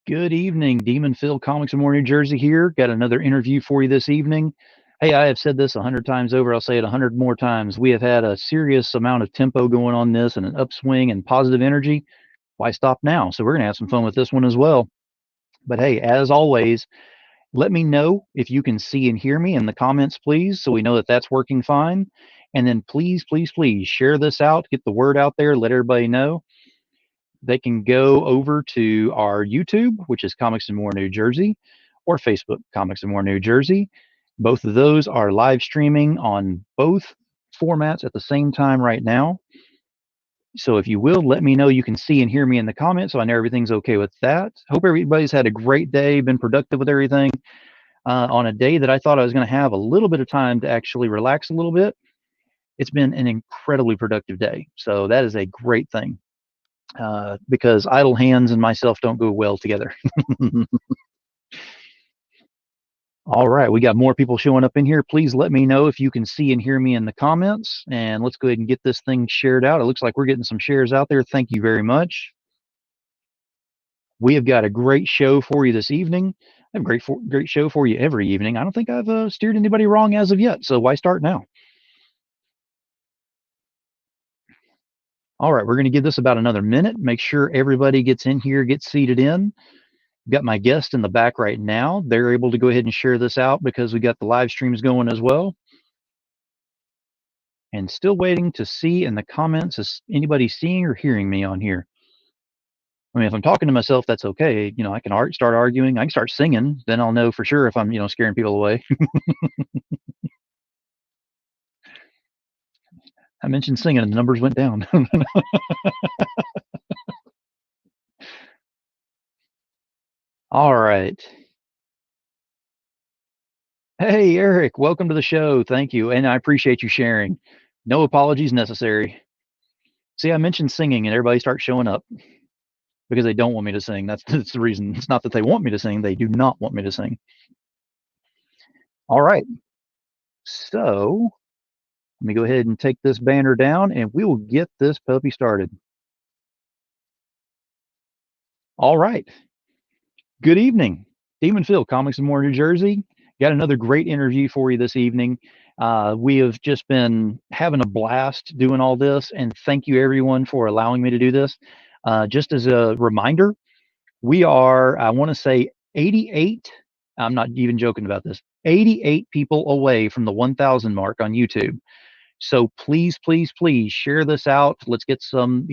Good evening, Demon Phil Comics in More New Jersey here. Got another interview for you this evening. Hey, I have said this 100 times over. I'll say it 100 more times. We have had a serious amount of tempo going on this and an upswing and positive energy. Why stop now? So we're going to have some fun with this one as well. But hey, as always, let me know if you can see and hear me in the comments, please, so we know that that's working fine. And then please, please, please share this out, get the word out there, let everybody know. They can go over to our YouTube, which is Comics and More New Jersey, or Facebook, Comics and More New Jersey. Both of those are live streaming on both formats at the same time right now. So if you will, let me know you can see and hear me in the comments so I know everything's okay with that. Hope everybody's had a great day, been productive with everything. On a day that I thought I was going to have a little bit of time to actually relax a little bit, it's been an incredibly productive day. So that is a great thing. Because idle hands and myself don't go well together. All right, we got more people showing up in here. Please let me know if you can see and hear me in the comments, and let's go ahead and get this thing shared out. It looks like we're getting some shares out there. Thank you very much. We have got a great show for you this evening. I have a great show for you every evening. I don't think I've steered anybody wrong as of yet, so why start now? All right, we're going to give this about another minute. Make sure everybody gets in here, gets seated in. Got my guest in the back right now. They're able to go ahead and share this out because we got the live streams going as well. And still waiting to see in the comments, is anybody seeing or hearing me on here? I mean, if I'm talking to myself, that's okay. You know, I can start arguing. I can start singing. Then I'll know for sure if I'm, scaring people away. I mentioned singing and the numbers went down. All right. Hey, Eric, welcome to the show. Thank you. And I appreciate you sharing. No apologies necessary. See, I mentioned singing and everybody starts showing up because they don't want me to sing. That's the reason. It's not that they want me to sing. They do not want me to sing. All right. So let me go ahead and take this banner down and we will get this puppy started. All right. Good evening. Demon Phil, Comics and More New Jersey. Got another great interview for you this evening. We have just been having a blast doing all this, and thank you everyone for allowing me to do this. Just as a reminder, we are, I want to say 88, I'm not even joking about this, 88 people away from the 1,000 mark on YouTube. So please, please, please share this out. Let's get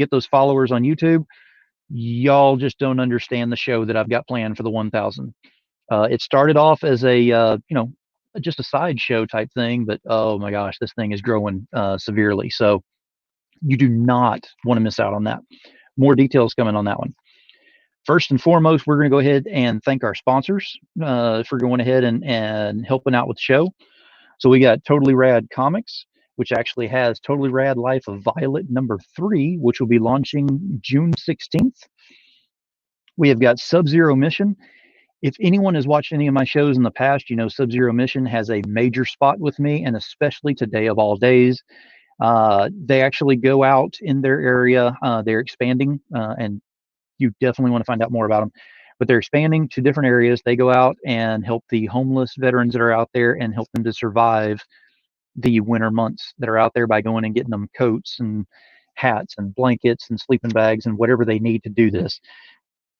those followers on YouTube. Y'all just don't understand the show that I've got planned for the 1,000. It started off as a, just a sideshow type thing, but oh my gosh, this thing is growing severely. So you do not want to miss out on that. More details coming on that one. First and foremost, we're going to go ahead and thank our sponsors for going ahead and helping out with the show. So we got Totally Rad Comics, which actually has Totally Rad Life of Violet #3, which will be launching June 16th. We have got Sub-Zero Mission. If anyone has watched any of my shows in the past, you know Sub-Zero Mission has a major spot with me, and especially today of all days. They actually go out in their area. They're expanding, and you definitely want to find out more about them. But they're expanding to different areas. They go out and help the homeless veterans that are out there and help them to survive the winter months that are out there by going and getting them coats and hats and blankets and sleeping bags and whatever they need to do this.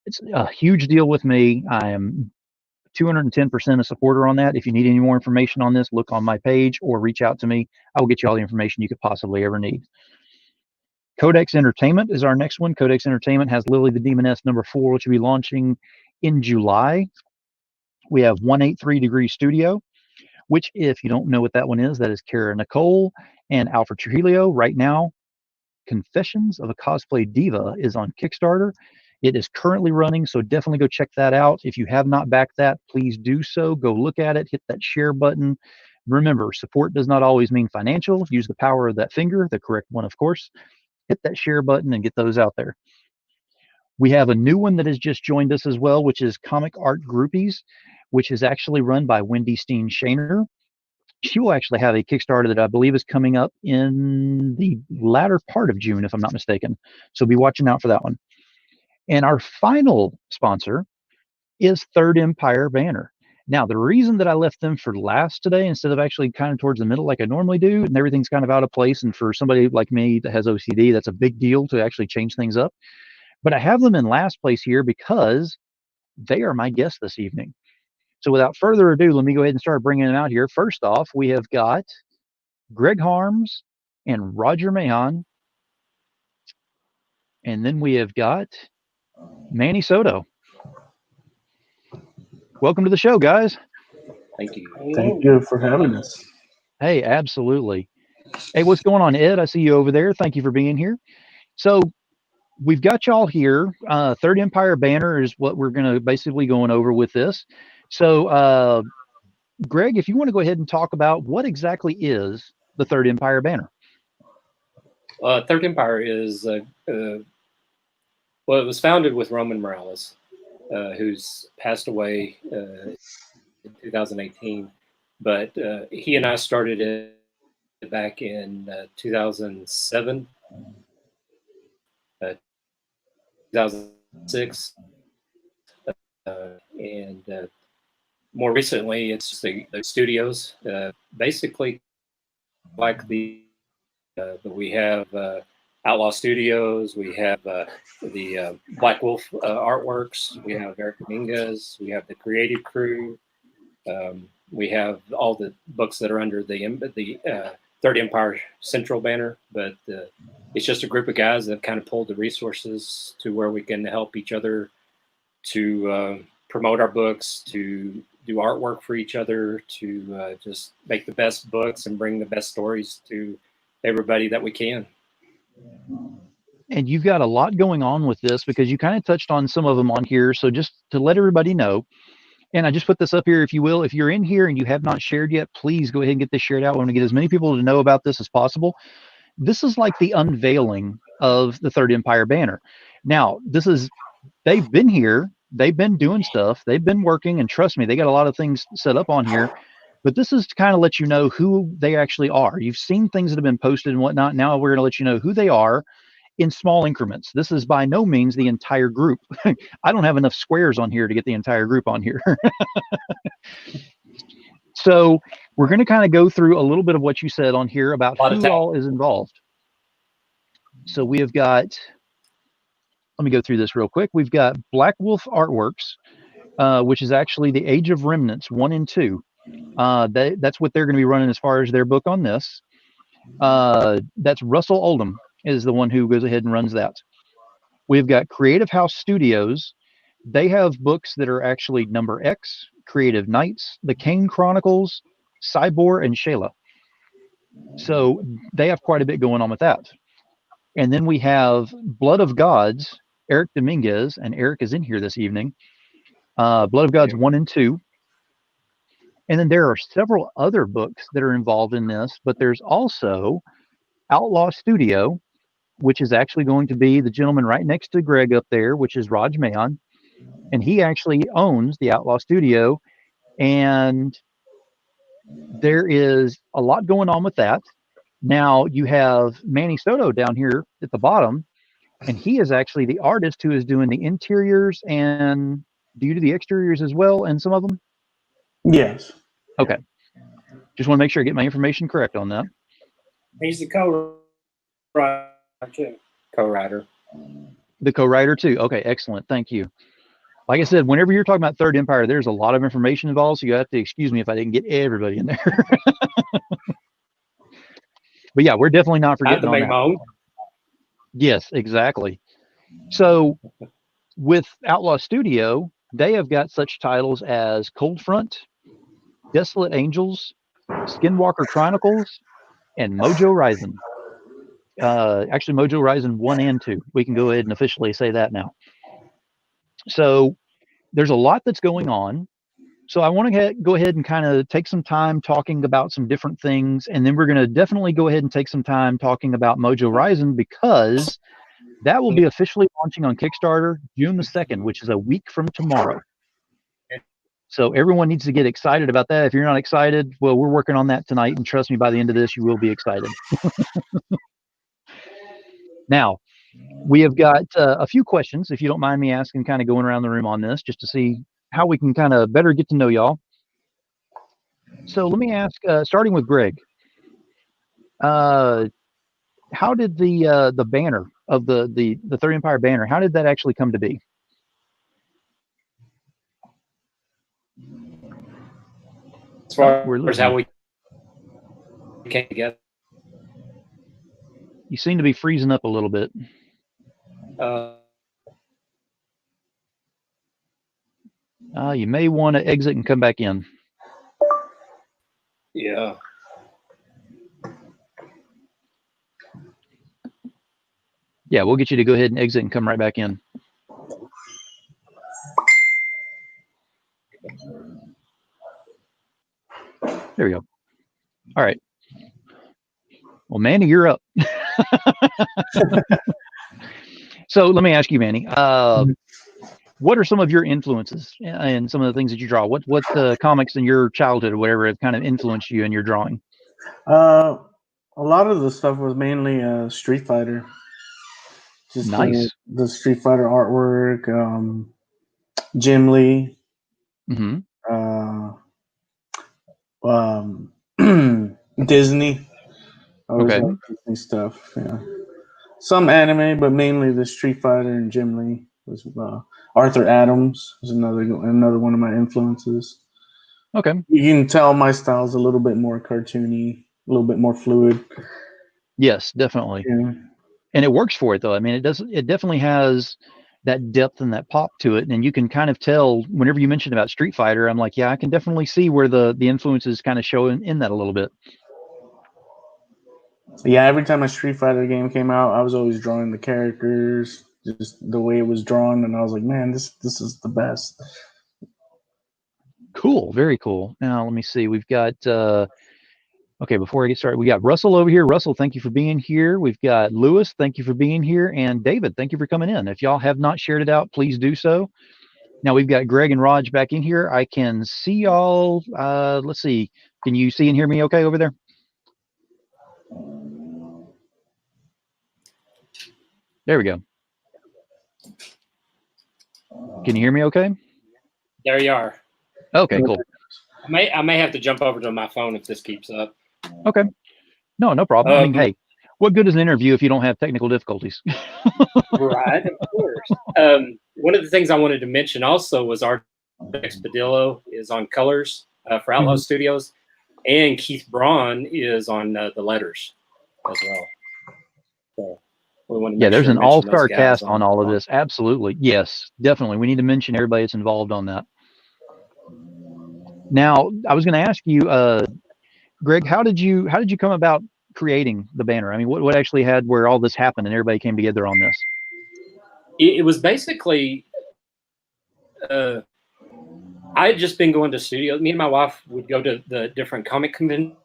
It's a huge deal with me. I am 210% a supporter on that. If you need any more information on this, look on my page or reach out to me. I will get you all the information you could possibly ever need. Codex Entertainment is our next one. Codex Entertainment has Lily the Demoness #4, which will be launching in July. We have 183 Degree Studio, which, if you don't know what that one is, that is Kara Nicole and Alfred Trujillo. Right now, Confessions of a Cosplay Diva is on Kickstarter. It is currently running, so definitely go check that out. If you have not backed that, please do so. Go look at it, hit that share button. Remember, support does not always mean financial. Use the power of that finger, the correct one, of course. Hit that share button and get those out there. We have a new one that has just joined us as well, which is Comic Art Groupies, which is actually run by Wendy Steen Shaner. She will actually have a Kickstarter that I believe is coming up in the latter part of June, if I'm not mistaken. So be watching out for that one. And our final sponsor is Third Empire Banner. Now, the reason that I left them for last today instead of actually kind of towards the middle like I normally do, and everything's kind of out of place, and for somebody like me that has OCD, that's a big deal to actually change things up. But I have them in last place here because they are my guests this evening. So without further ado, let me go ahead and start bringing them out here. First off, we have got Greg Harms and Roger Mahon, and then we have got Manny Soto. Welcome to the show, guys. Thank you. Thank you for having us. Hey, absolutely. Hey, what's going on, Ed? I see you over there. Thank you for being here. So we've got y'all here. Third Empire Banner is what we're going to basically going over with this. So, Greg, if you want to go ahead and talk about what exactly is the Third Empire Banner. Third Empire is, well, it was founded with Roman Morales, who's passed away in 2018. But he and I started it back in 2007, 2006. And more recently, it's just the studios. Basically, like we have Outlaw Studios, we have the Black Wolf Artworks, we have Eric Dominguez, we have the Creative Crew, we have all the books that are under the Third Empire Central banner. But it's just a group of guys that kind of pulled the resources to where we can help each other to promote our books, to do artwork for each other, to just make the best books and bring the best stories to everybody that we can. And you've got a lot going on with this because you kind of touched on some of them on here. So just to let everybody know, and I just put this up here, if you will, if you're in here and you have not shared yet, please go ahead and get this shared out. We want to get as many people to know about this as possible. This is like the unveiling of the Third Empire Banner. Now, they've been here, they've been doing stuff, they've been working, and trust me, they got a lot of things set up on here. But this is to kind of let you know who they actually are. You've seen things that have been posted and whatnot. Now we're going to let you know who they are in small increments. This is by no means the entire group. I don't have enough squares on here to get the entire group on here. So we're going to kind of go through a little bit of what you said on here about who all is involved. So we have got, let me go through this real quick. We've got Black Wolf Artworks, which is actually the Age of Remnants 1 and 2. That's what they're going to be running as far as their book on this. That's Russell Oldham is the one who goes ahead and runs that. We've got Creative House Studios. They have books that are actually Number X, Creative Knights, The Kane Chronicles, Cybor, and Shayla. So they have quite a bit going on with that. And then we have Blood of Gods, Eric Dominguez, and Eric is in here this evening. Blood of Gods 1 and 2. And then there are several other books that are involved in this, but there's also Outlaw Studio, which is actually going to be the gentleman right next to Greg up there, which is Raj Mahon. And he actually owns the Outlaw Studio. And there is a lot going on with that. Now you have Manny Soto down here at the bottom, and he is actually the artist who is doing the interiors. And do you do the exteriors as well and some of them? Yes. Okay. Just want to make sure I get my information correct on that. He's the co-writer too. Co-writer. The co-writer too. Okay, excellent. Thank you. Like I said, whenever you're talking about Third Empire, there's a lot of information involved, so you have to excuse me if I didn't get everybody in there. But yeah, we're definitely not forgetting on that. Yes, exactly. So with Outlaw Studio, they have got such titles as Cold Front, Desolate Angels, Skinwalker Chronicles, and Mojo Risen. Actually, Mojo Risen 1 and 2. We can go ahead and officially say that now. So there's a lot that's going on. So I want to go ahead and kind of take some time talking about some different things. And then we're going to definitely go ahead and take some time talking about Mojo Risen, because that will be officially launching on Kickstarter June the 2nd, which is a week from tomorrow. So everyone needs to get excited about that. If you're not excited, well, we're working on that tonight. And trust me, by the end of this, you will be excited. Now, we have got a few questions, if you don't mind me asking, kind of going around the room on this, just to see how we can kind of better get to know y'all. So let me ask, starting with Greg, uh, how did the banner of the Third Empire banner, how did that actually come to be? As Oh, far we're as losing how you. we came together, You seem to be freezing up a little bit. uh, You may want to exit and come back in. yeah. Yeah, we'll get you to go ahead and exit and come right back in. There we go. All right. Well, Manny, you're up. So let me ask you, Manny, what are some of your influences and some of the things that you draw? What comics in your childhood or whatever have kind of influenced you in your drawing? A lot of the stuff was mainly Street Fighter. Just Nice. the Street Fighter artwork, Jim Lee, Mm-hmm. um, Disney. I always Okay. like Disney stuff. Yeah, some anime, but mainly the Street Fighter and Jim Lee. Was Arthur Adams was another one of my influences. Okay. You can tell my style's a little bit more cartoony, a little bit more fluid. Yes, definitely. Yeah. And it works for it though. I mean, it definitely has that depth and that pop to it. And you can kind of tell whenever you mentioned about Street Fighter, I'm like, yeah, I can definitely see where the influences kind of show in that a little bit. Yeah, every time a Street Fighter game came out, I was always drawing the characters, just the way it was drawn, and I was like, man, this is the best. Cool. Very cool. Now let me see. We've got okay, before I get started, we got Russell over here. Russell, thank you for being here. We've got Lewis, thank you for being here. And David, thank you for coming in. If y'all have not shared it out, please do so. Now we've got Greg and Raj back in here. I can see y'all. Let's see. Can you see and hear me okay over there? There we go. Can you hear me okay? There you are. Okay, cool. I may have to jump over to my phone if this keeps up. Okay. No problem. I mean, hey, what good is an interview if you don't have technical difficulties? Right, of course. One of the things I wanted to mention also was Art Padillo is on colors for Outlaw Studios, and Keith Braun is on the letters as well. So we want to Yeah, make there's sure an to mention those all-star guys cast on all of this. Absolutely. Yes, definitely. We need to mention everybody that's involved on that. Now, I was going to ask you, Greg, how did you come about creating the banner? I mean, what actually had where all this happened and everybody came together on this? It was basically, I had just been going to studios. Me and my wife would go to the different comic conventions.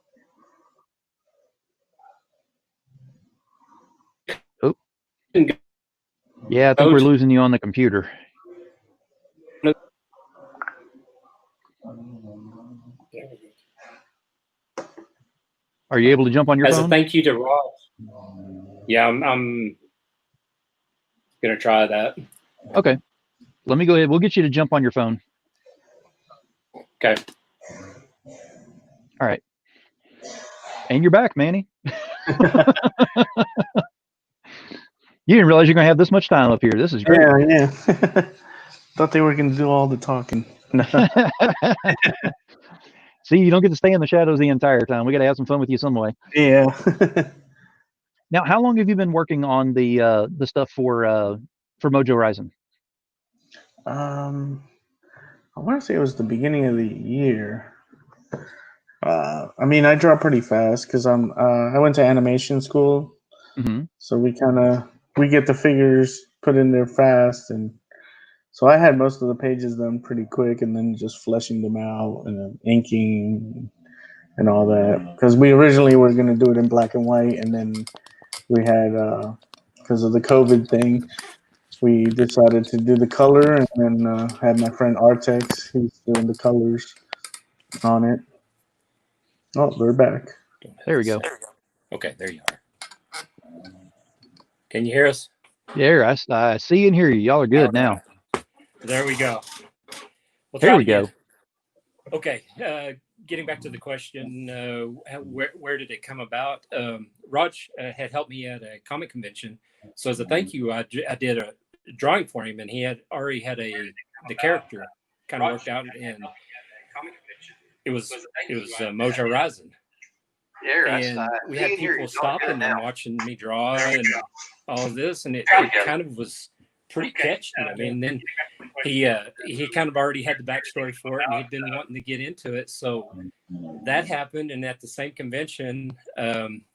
Oh, yeah, I think we're losing you on the computer. Are you able to jump on your phone? As a thank you to Ross. Yeah, I'm gonna try that. Okay, let me go ahead. We'll get you to jump on your phone. Okay. All right. And you're back, Manny. You didn't realize you're going to have this much time up here. This is great. Yeah. Thought they were going to do all the talking. See, you don't get to stay in the shadows the entire time. We got to have some fun with you some way. Yeah. Now, how long have you been working on the stuff for Mojo Risen? I want to say it was the beginning of the year. I mean, I draw pretty fast because I went to animation school, so we get the figures put in there fast, and so I had most of the pages done pretty quick, and then just fleshing them out and then inking and all that. Because we originally were going to do it in black and white, and then we had because of the COVID thing, we decided to do the color, and then had my friend Artex, who's doing the colors on it. Oh, they're back. There we go. Okay, there you are. Can you hear us? Yeah, I see and hear you. Y'all are good now. There we go. We'll There try we it again. go. Okay, getting back to the question, where did it come about? Raj had helped me at a comic convention, so as a thank you, I did a drawing for him, and he had already had the character kind of worked out, and it was Mojo Risen, and we had people stopping and watching me draw and all of this, and it kind of was pretty catchy. I mean, then he kind of already had the backstory for it, and he'd been wanting to get into it, so that happened. And at the same convention,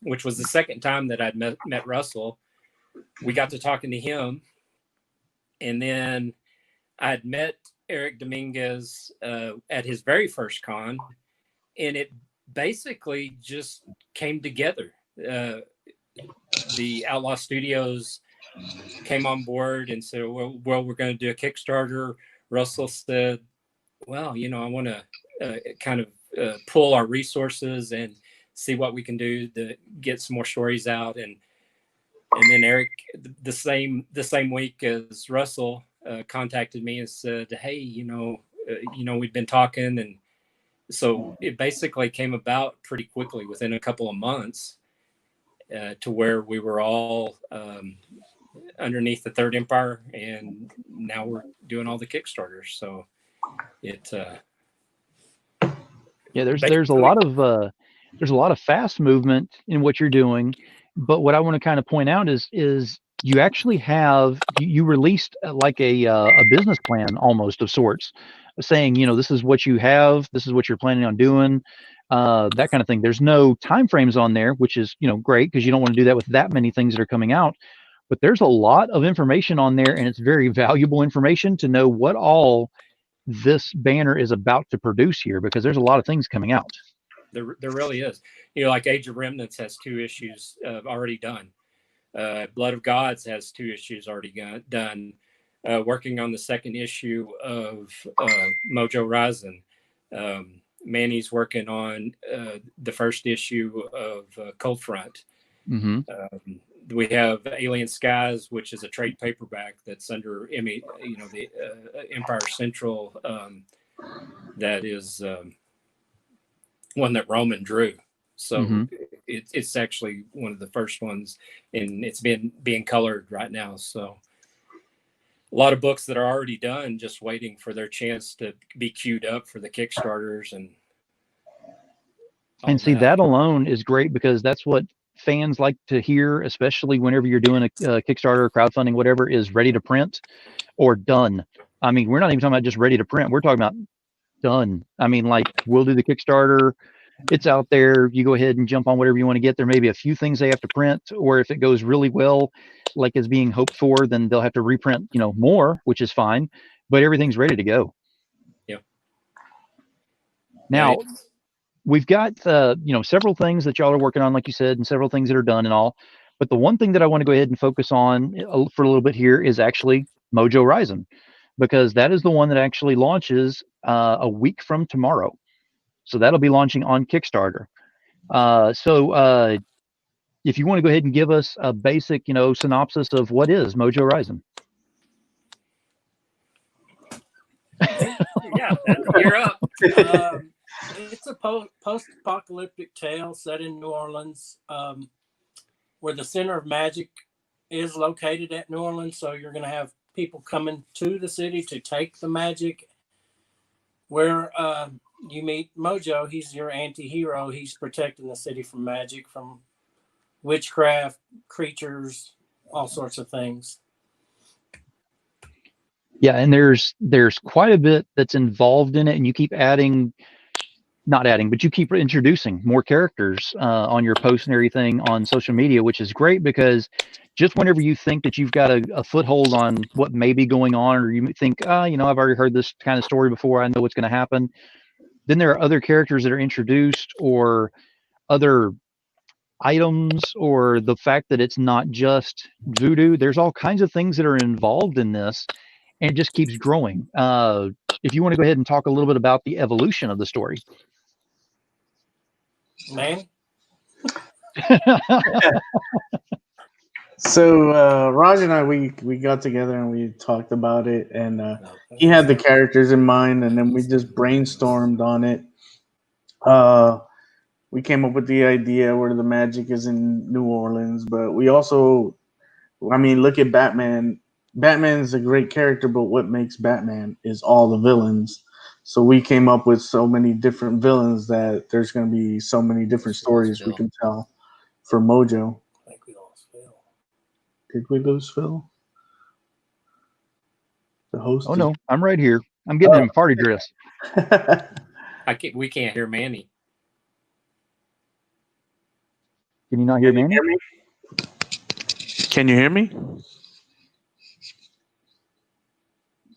which was the second time that I'd met Russell, we got to talking to him, and then I'd met Eric Dominguez at his very first con, and it basically just came together. The Outlaw Studios came on board and said, well, we're going to do a Kickstarter. Russell said, well, I want to kind of pull our resources and see what we can do to get some more stories out. And then Eric, the same week as Russell, contacted me and said, hey, we've been talking. And so it basically came about pretty quickly within a couple of months, to where we were all underneath the Third Empire, and now we're doing all the Kickstarters. So it there's a lot of fast movement in what you're doing, but what I want to kind of point out is you actually have you released like a business plan almost of sorts, saying this is what you have, this is what you're planning on doing, that kind of thing. There's no time frames on there, which is great, because you don't want to do that with that many things that are coming out. But there's a lot of information on there, and it's very valuable information to know what all this banner is about to produce here, because there's a lot of things coming out. There really is. Like Age of Remnants has 2 issues already done. Blood of Gods has 2 issues already done. Working on the 2nd issue of Mojo Risen. Manny's working on the 1st issue of Cold Front. Mm-hmm. We have Alien Skies, which is a trade paperback that's under the Empire Central. That is one that Roman drew. So it's actually one of the first ones, and it's being colored right now. So a lot of books that are already done, just waiting for their chance to be queued up for the Kickstarters. And see, that alone is great, because that's what fans like to hear, especially whenever you're doing a Kickstarter, crowdfunding, whatever, is ready to print or done. I mean, we're not even talking about just ready to print. We're talking about done. I mean, like, we'll do the Kickstarter. It's out there. You go ahead and jump on whatever you want to get. There may be a few things they have to print, or if it goes really well, like is being hoped for, then they'll have to reprint, more, which is fine. But everything's ready to go. Yeah. Now, we've got several things that y'all are working on, like you said, and several things that are done and all. But the one thing that I want to go ahead and focus on for a little bit here is actually Mojo Risen, because that is the one that actually launches a week from tomorrow. So that'll be launching on Kickstarter. So if you want to go ahead and give us a basic, synopsis of what is Mojo Risen. Yeah, you're up. It's a post-apocalyptic tale set in New Orleans, where the center of magic is located at New Orleans. So you're going to have people coming to the city to take the magic. Where you meet Mojo, he's your anti-hero. He's protecting the city from magic, from witchcraft, creatures, all sorts of things. Yeah, and there's quite a bit that's involved in it, and you keep you keep introducing more characters on your posts and everything on social media, which is great, because just whenever you think that you've got a foothold on what may be going on, or you think, I've already heard this kind of story before, I know what's going to happen, then there are other characters that are introduced, or other items, or the fact that it's not just voodoo. There's all kinds of things that are involved in this, and it just keeps growing. If you want to go ahead and talk a little bit about the evolution of the story. Man. So Raj and I, we got together and we talked about it, and he had the characters in mind, and then we just brainstormed on it. We came up with the idea where the magic is in New Orleans, but we also, I mean, look at Batman. Batman's a great character, but what makes Batman is all the villains. So we came up with so many different villains that there's going to be so many different stories we can tell for Mojo. I think we lost Phil. Did we lose Phil? The host? Oh no, I'm right here. I'm getting in party dress. We can't hear Manny. Can you not hear Manny? Can you hear me?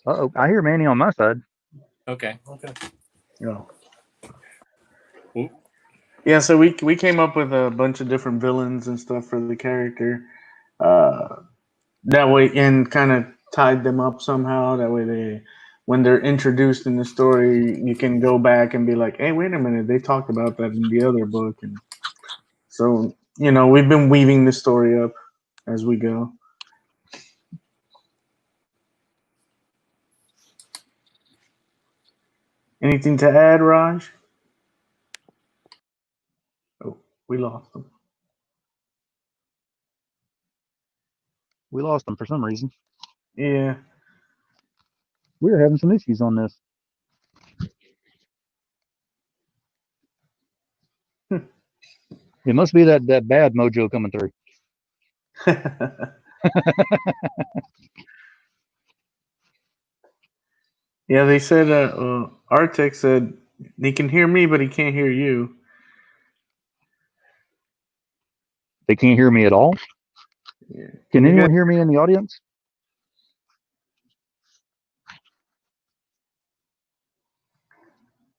Uh-oh, I hear Manny on my side. Okay. No. Ooh. Yeah, so we came up with a bunch of different villains and stuff for the character. That way, and kind of tied them up somehow. That way, when they're introduced in the story, you can go back and be like, "Hey, wait a minute! They talked about that in the other book." And so, we've been weaving the story up as we go. Anything to add, Raj? Oh, we lost him. We lost him for some reason. Yeah. We're having some issues on this. It must be that bad mojo coming through. Yeah, they said, Artek said he can hear me, but he can't hear you. They can't hear me at all? Yeah. Can anyone hear me in the audience?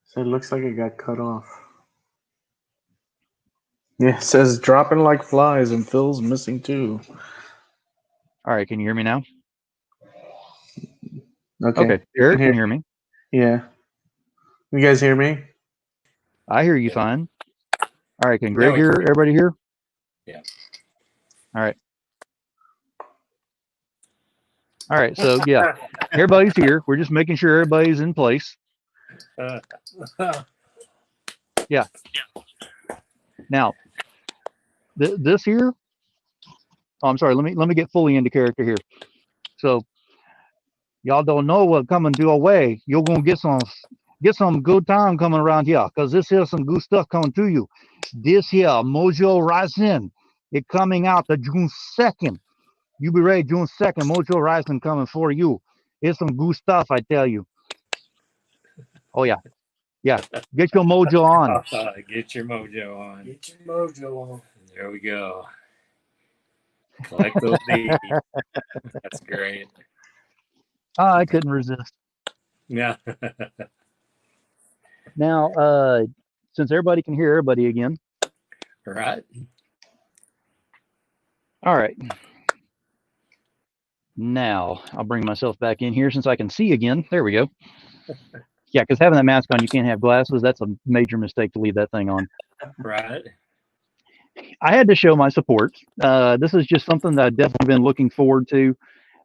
So it looks like it got cut off. Yeah, it says dropping like flies and Phil's missing too. All right, can you hear me now? Okay. Eric can hear me. Yeah. You guys hear me? I hear you fine. All right, can Greg hear everybody here? Yeah. All right. All right, so yeah, everybody's here. We're just making sure everybody's in place. Yeah. Now, this here. Oh, I'm sorry. Let me get fully into character here. So, y'all don't know what coming your way. You're gonna get some good time coming around here, cause this here's some good stuff coming to you. This here Mojo Risen, it coming out the June 2nd. You be ready, June 2nd. Mojo Risen coming for you. It's some good stuff, I tell you. Oh yeah. Yeah, get your mojo on. Get your mojo on. Get your mojo on. There we go. Collect those D's. That's great. I couldn't resist. Yeah. Now, since everybody can hear everybody again. Right. All right. Now, I'll bring myself back in here since I can see again. There we go. Yeah, because having that mask on, you can't have glasses. That's a major mistake to leave that thing on. Right. I had to show my support. This is just something that I've definitely been looking forward to.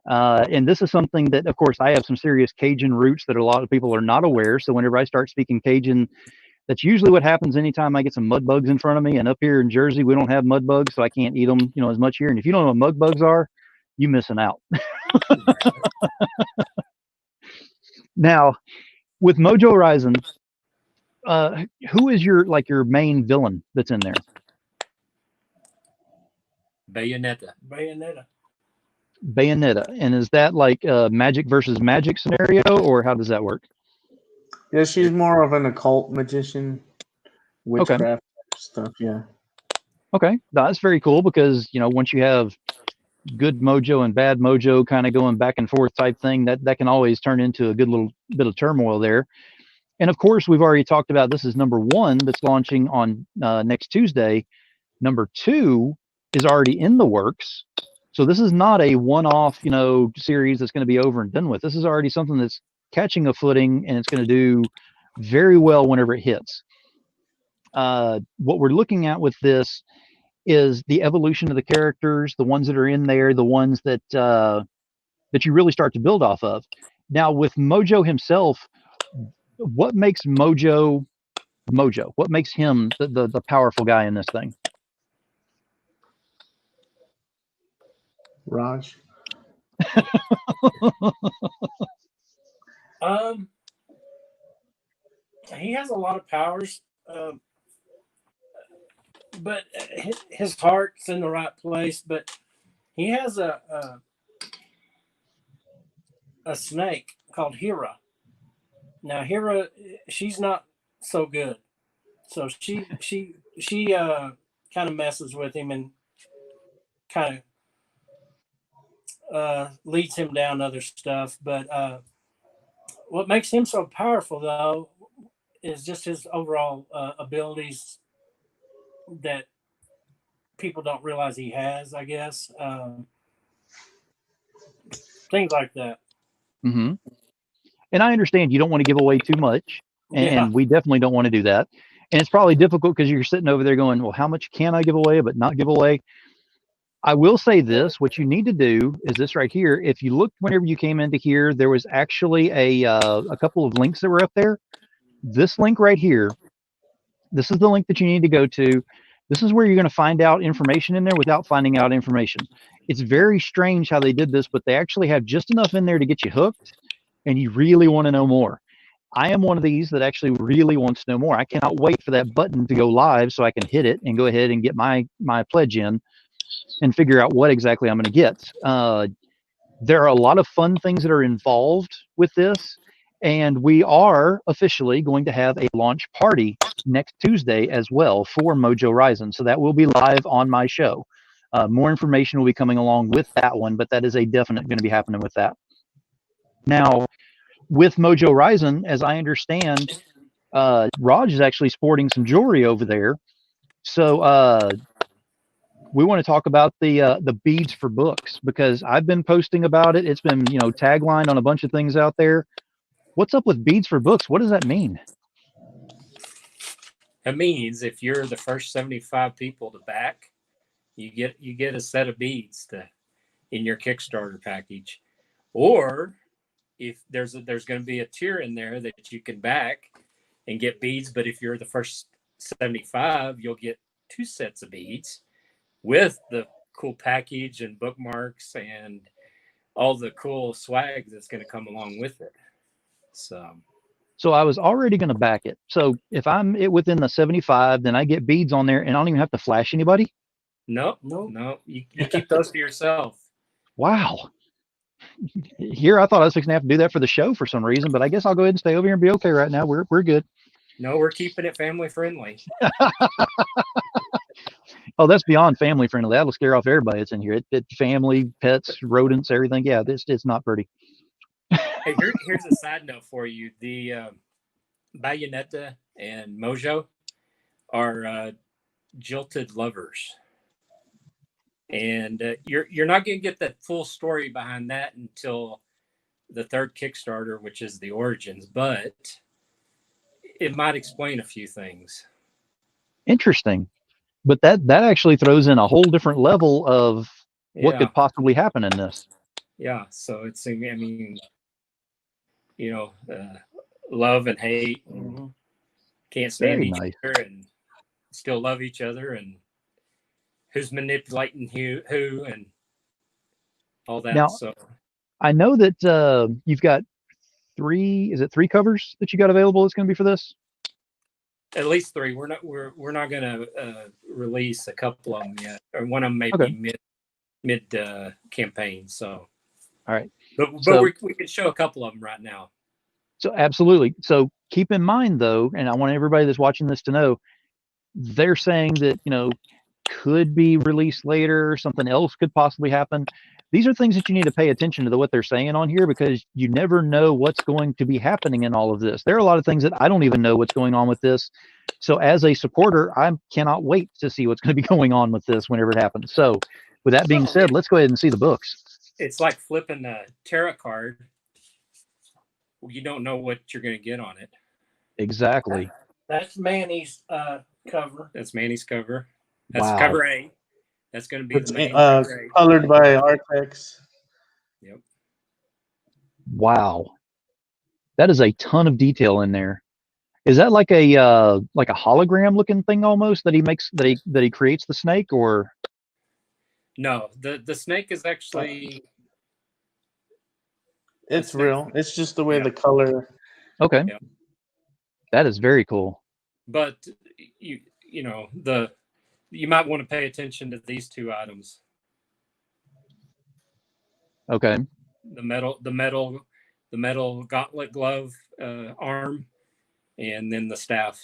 And this is something that, of course, I have some serious Cajun roots that a lot of people are not aware. So whenever I start speaking Cajun, that's usually what happens anytime I get some mud bugs in front of me. And up here in Jersey, we don't have mud bugs, so I can't eat them, as much here. And if you don't know what mud bugs are, you're missing out. Now, with Mojo Risen, who is your main villain that's in there? Bayonetta. And is that like a magic versus magic scenario, or how does that work? Yeah, she's more of an occult magician, witchcraft stuff. Yeah. Okay, that's very cool because once you have good mojo and bad mojo kind of going back and forth type thing, that can always turn into a good little bit of turmoil there. And of course, we've already talked about this is number 1 that's launching on next Tuesday. Number 2 is already in the works. So this is not a one-off, series that's going to be over and done with. This is already something that's catching a footing, and it's going to do very well whenever it hits. What we're looking at with this is the evolution of the characters, the ones that are in there, the ones that that you really start to build off of. Now with Mojo himself, what makes Mojo Mojo? What makes him the powerful guy in this thing? Raj. He has a lot of powers, but his heart's in the right place. But he has a snake called Hera. Now Hera, she's not so good, so she kind of messes with him and kind of leads him down other stuff. But what makes him so powerful, though, is just his overall abilities that people don't realize he has, I guess. Things like that. Mm-hmm. And I understand you don't want to give away too much, and we definitely don't want to do that. And it's probably difficult because you're sitting over there going, well, how much can I give away, but not give away? I will say this, what you need to do is this right here. If you looked whenever you came into here, there was actually a couple of links that were up there. This link right here, this is the link that you need to go to. This is where you're going to find out information in there without finding out information. It's very strange how they did this, but they actually have just enough in there to get you hooked, and you really want to know more. I am one of these that actually really wants to know more. I cannot wait for that button to go live so I can hit it and go ahead and get my pledge in and figure out what exactly I'm going to get. There are a lot of fun things that are involved with this, and we are officially going to have a launch party next Tuesday as well for Mojo Risen. So that will be live on my show. More information will be coming along with that one, but that is a definite going to be happening with that. Now, with Mojo Risen, as I understand, Raj is actually sporting some jewelry over there. So we want to talk about the beads for books, because I've been posting about it. It's been, taglined on a bunch of things out there. What's up with beads for books? What does that mean? It means if you're the first 75 people to back, you get a set of beads in your Kickstarter package. Or if there's going to be a tier in there that you can back and get beads, but if you're the first 75, you'll get 2 sets of beads with the cool package and bookmarks and all the cool swag that's going to come along with it. So I was already going to back it. So if I'm within the 75, then I get beads on there, and I don't even have to flash anybody? No. You keep those to yourself. Wow. Here, I thought I was fixing to have to do that for the show for some reason, but I guess I'll go ahead and stay over here and be okay right now. We're good. No, we're keeping it family friendly. Oh, that's beyond family friendly. That'll scare off everybody that's in here. It's family, pets, rodents, everything. Yeah, it's not pretty. Hey, here's a side note for you. The Bayonetta and Mojo are jilted lovers. And you're not going to get the full story behind that until the 3rd Kickstarter, which is the Origins, but it might explain a few things. Interesting. But that actually throws in a whole different level of what could possibly happen in this. Yeah, so it's, love and hate, and can't stand each other and still love each other, and who's manipulating who and all that. Now, so I know that you've got 3 covers that you got available that's going to be for this? At least 3. We're not going to release a couple of them yet, or one of them may be mid campaign. So, all right, but we can show a couple of them right now. So absolutely. So keep in mind though, and I want everybody that's watching this to know, they're saying that could be released later, something else could possibly happen. These are things that you need to pay attention to what they're saying on here, because you never know what's going to be happening in all of this. There are a lot of things that I don't even know what's going on with this. So as a supporter, I cannot wait to see what's going to be going on with this whenever it happens. So with that being said, let's go ahead and see the books. It's like flipping a tarot card. You don't know what you're going to get on it. Exactly. That's Manny's cover. That's Manny's cover. That's Wow. cover A. That's going to be It's the main cover A. colored by Artex. Yep. Wow. That is a ton of detail in there. Is that like a hologram looking thing almost that he makes that he creates the snake, or No, the snake is actually It's snake. real. It's just the way Yeah. the color. okay. Yeah. That is very cool. But you might want to pay attention to these two items. Okay. The metal gauntlet glove arm, and then the staff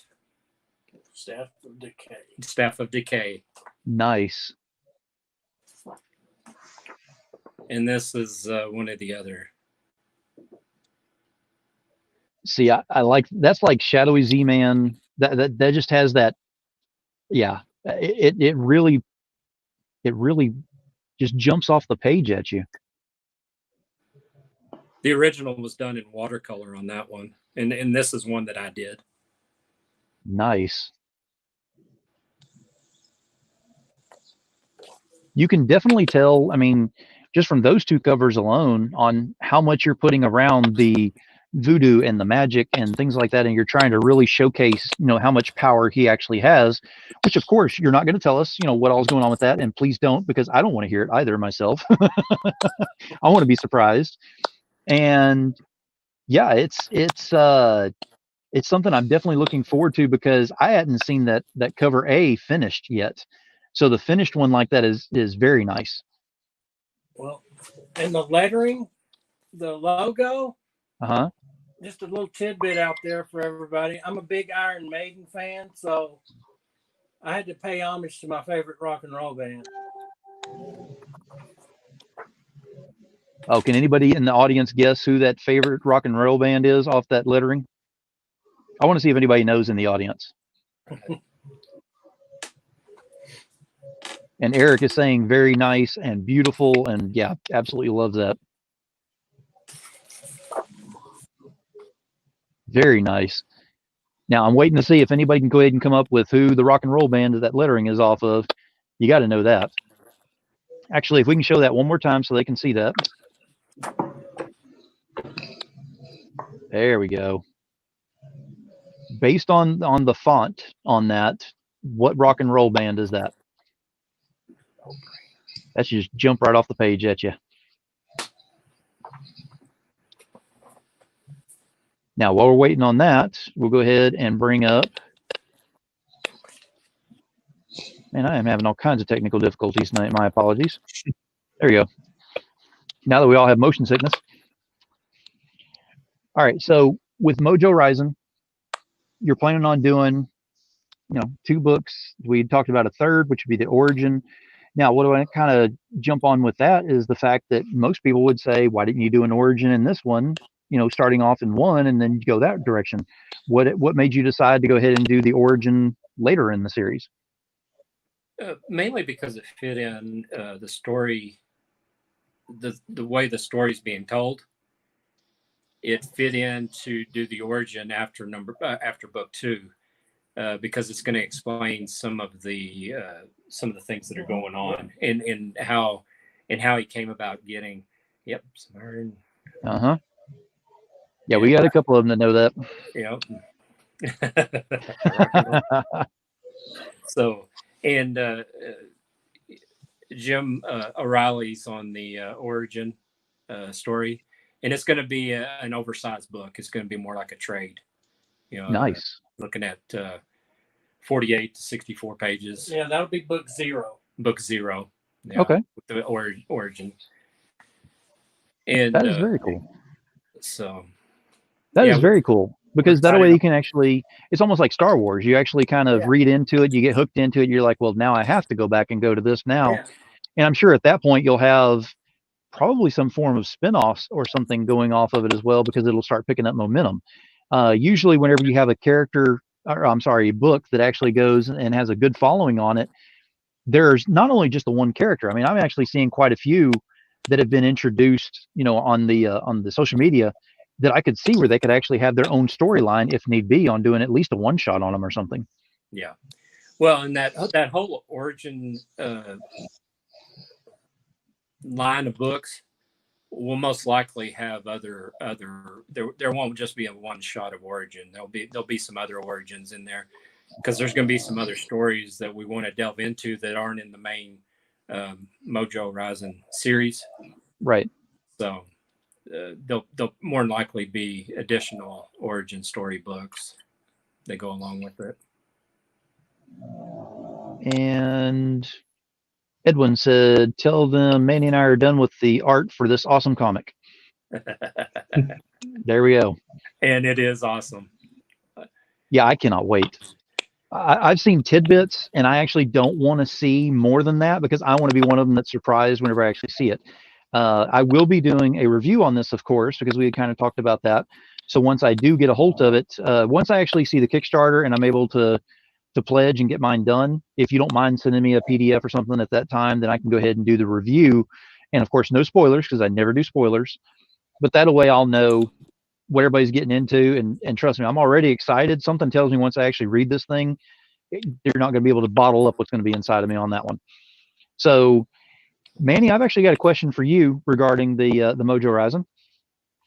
of decay. Nice. And this is one of the other. See, I like that's like Shadowy Z-Man. That just has that. Yeah, it really just jumps off the page at you. The original was done in watercolor on that one, and this is one that I did. Nice. You can definitely tell, I mean, just from those two covers alone, on how much you're putting around the voodoo and the magic and things like that, and you're trying to really showcase, how much power he actually has, which of course you're not going to tell us, what all's going on with that, and please don't, because I don't want to hear it either myself. I want to be surprised. And yeah, it's something I'm definitely looking forward to, because I hadn't seen that cover A finished yet. So the finished one like that is very nice. Well, and the lettering, the logo, just a little tidbit out there for everybody. I'm a big Iron Maiden fan, so I had to pay homage to my favorite rock and roll band. Oh, can anybody in the audience guess who that favorite rock and roll band is off that lettering? I want to see if anybody knows in the audience. And Eric is saying very nice and beautiful, and yeah, absolutely loves that. Very nice. Now I'm waiting to see if anybody can go ahead and come up with who the rock and roll band that lettering is off of. You got to know that. Actually, if we can show that one more time so they can see that. There we go. Based on the font on that, what rock and roll band is that? That should just jump right off the page at you. Now, while we're waiting on that, we'll go ahead and bring up. Man, I am having all kinds of technical difficulties tonight. My apologies. There you go. Now that we all have motion sickness. All right, so with Mojo Risen, you're planning on doing, 2 books. We talked about a third, which would be the origin. Now, what do I kind of jump on with that is the fact that most people would say, why didn't you do an origin in this one? Starting off in one and then go that direction. What made you decide to go ahead and do the origin later in the series? Mainly because it fit in the story, the way the story's being told. It fit in to do the origin after book 2, because it's going to explain some of the things that are going on and how he came about getting. Yep. Yeah, we got a couple of them that know that. Yep. So, and Jim O'Reilly's on the origin story, and it's going to be an oversized book. It's going to be more like a trade. Nice. Looking at 48 to 64 pages. Yeah, that'll be book 0. Book 0. Yeah, okay. With the origin. And that is very cool. So that is very cool, because that way you can actually, it's almost like Star Wars. You actually kind of read into it, you get hooked into it. You're like, well, now I have to go back and go to this now. Yeah. And I'm sure at that point you'll have probably some form of spin-offs or something going off of it as well, because it'll start picking up momentum. Usually whenever you have a book that actually goes and has a good following on it, there's not only just the one character. I mean, I'm actually seeing quite a few that have been introduced, on the social media, that I could see where they could actually have their own storyline if need be, on doing at least a one-shot on them or something. Yeah. Well, and that whole origin line of books will most likely have other there won't just be a one shot of origin. There'll be some other origins in there, because there's going to be some other stories that we want to delve into that aren't in the main Mojo Risen series. Right. So there'll more than likely be additional origin story books that go along with it. And Edwin said, "Tell them Manny and I are done with the art for this awesome comic." There we go. And it is awesome. Yeah, I cannot wait. I've seen tidbits, and I actually don't want to see more than that because I want to be one of them that's surprised whenever I actually see it. I will be doing a review on this, of course, because we had kind of talked about that. So once I do get a hold of it, once I actually see the Kickstarter and I'm able to pledge and get mine done, if you don't mind sending me a PDF or something at that time, then I can go ahead and do the review. And of course, no spoilers, because I never do spoilers. But that way I'll know what everybody's getting into. And trust me, I'm already excited. Something tells me once I actually read this thing, you're not going to be able to bottle up what's going to be inside of me on that one. So, Manny, I've actually got a question for you regarding the Mojo Risen.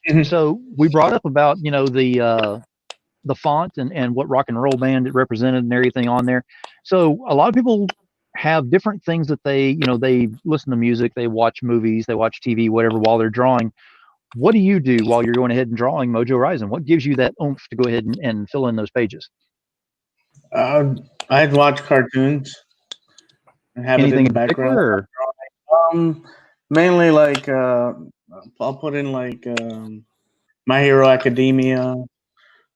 Mm-hmm. So we brought up about the font and what rock and roll band it represented and everything on there. So a lot of people have different things that they listen to music, they watch movies, they watch TV, whatever, while they're drawing. What do you do while you're going ahead and drawing Mojo Risen? What gives you that oomph to go ahead and fill in those pages? I'd watch cartoons and have Anything it in the background. Or? Mainly like I'll put in like My Hero Academia,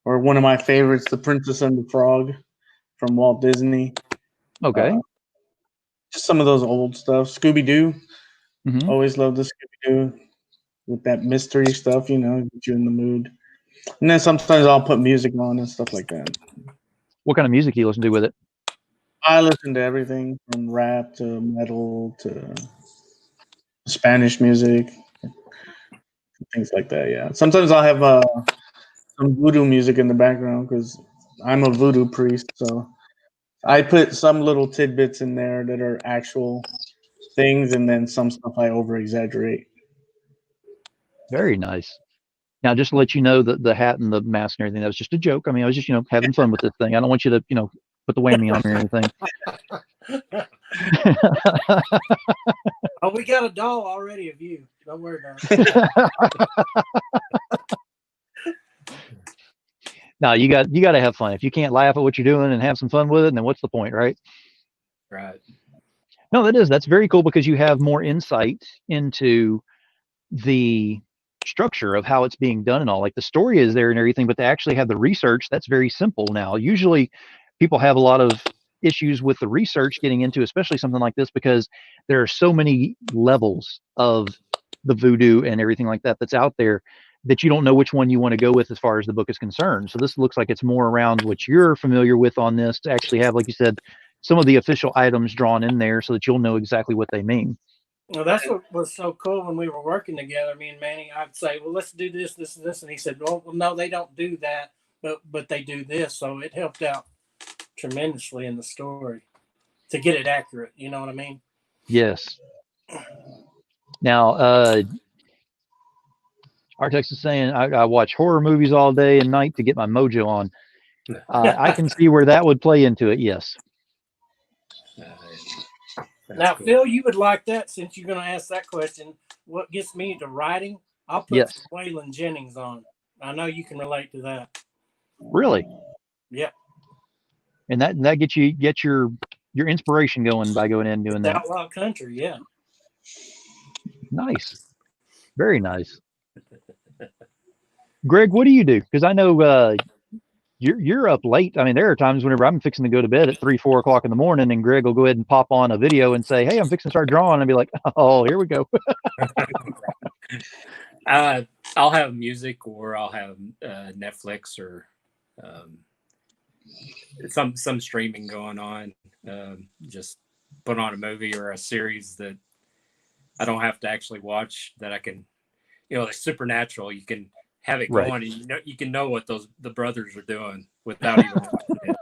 or one of my favorites, The Princess and the Frog from Walt Disney. Okay. Just some of those old stuff. Scooby Doo. Mm-hmm. Always loved the Scooby Doo with that mystery stuff. Get you in the mood. And then sometimes I'll put music on and stuff like that. What kind of music do you listen to with it? I listen to everything from rap to metal to Spanish music, things like that. Yeah. Sometimes I'll have some voodoo music in the background because I'm a voodoo priest. So I put some little tidbits in there that are actual things, and then some stuff I over exaggerate. Very nice. Now, just to let you know that the hat and the mask and everything, that was just a joke. I mean, I was just, having fun with this thing. I don't want you to, put the whammy on me or anything. Oh, we got a doll already of you. Don't worry about it. No, you got to have fun. If you can't laugh at what you're doing and have some fun with it, then what's the point, right? Right. No, that's very cool because you have more insight into the structure of how it's being done and all. Like the story is there and everything, but to actually have the research, that's very simple now. Usually people have a lot of issues with the research getting into, especially something like this, because there are so many levels of the voodoo and everything like that that's out there that you don't know which one you want to go with as far as the book is concerned. So this looks like it's more around what you're familiar with on this, to actually have, like you said, some of the official items drawn in there so that you'll know exactly what they mean. Well, that's what was so cool when we were working together. Me and Manny, I'd say, "Well, let's do this, this, and this," and he said, "Well, no, they don't do that, but they do this." So it helped out tremendously in the story to get it accurate. You know what I mean? Yes. Now, Artex is saying I watch horror movies all day and night to get my mojo on. I can see where that would play into it. Yes. Now, cool. Phil, you would like that since you're going to ask that question. What gets me into writing? I'll put some Waylon Jennings on. I know you can relate to that. Really? Yeah. And that gets your inspiration going by going in and doing that. Outlaw country, yeah. Nice. Very nice. Greg, what do you do? Because I know you're up late. I mean, there are times whenever I'm fixing to go to bed at 3, 4 o'clock in the morning, and Greg will go ahead and pop on a video and say, "Hey, I'm fixing to start drawing," and be like, "Oh, here we go." I'll have music, or I'll have Netflix, or some streaming going on. Just put on a movie or a series that I don't have to actually watch. That I can, like Supernatural. You can have it going, and you can know what the brothers are doing without even watching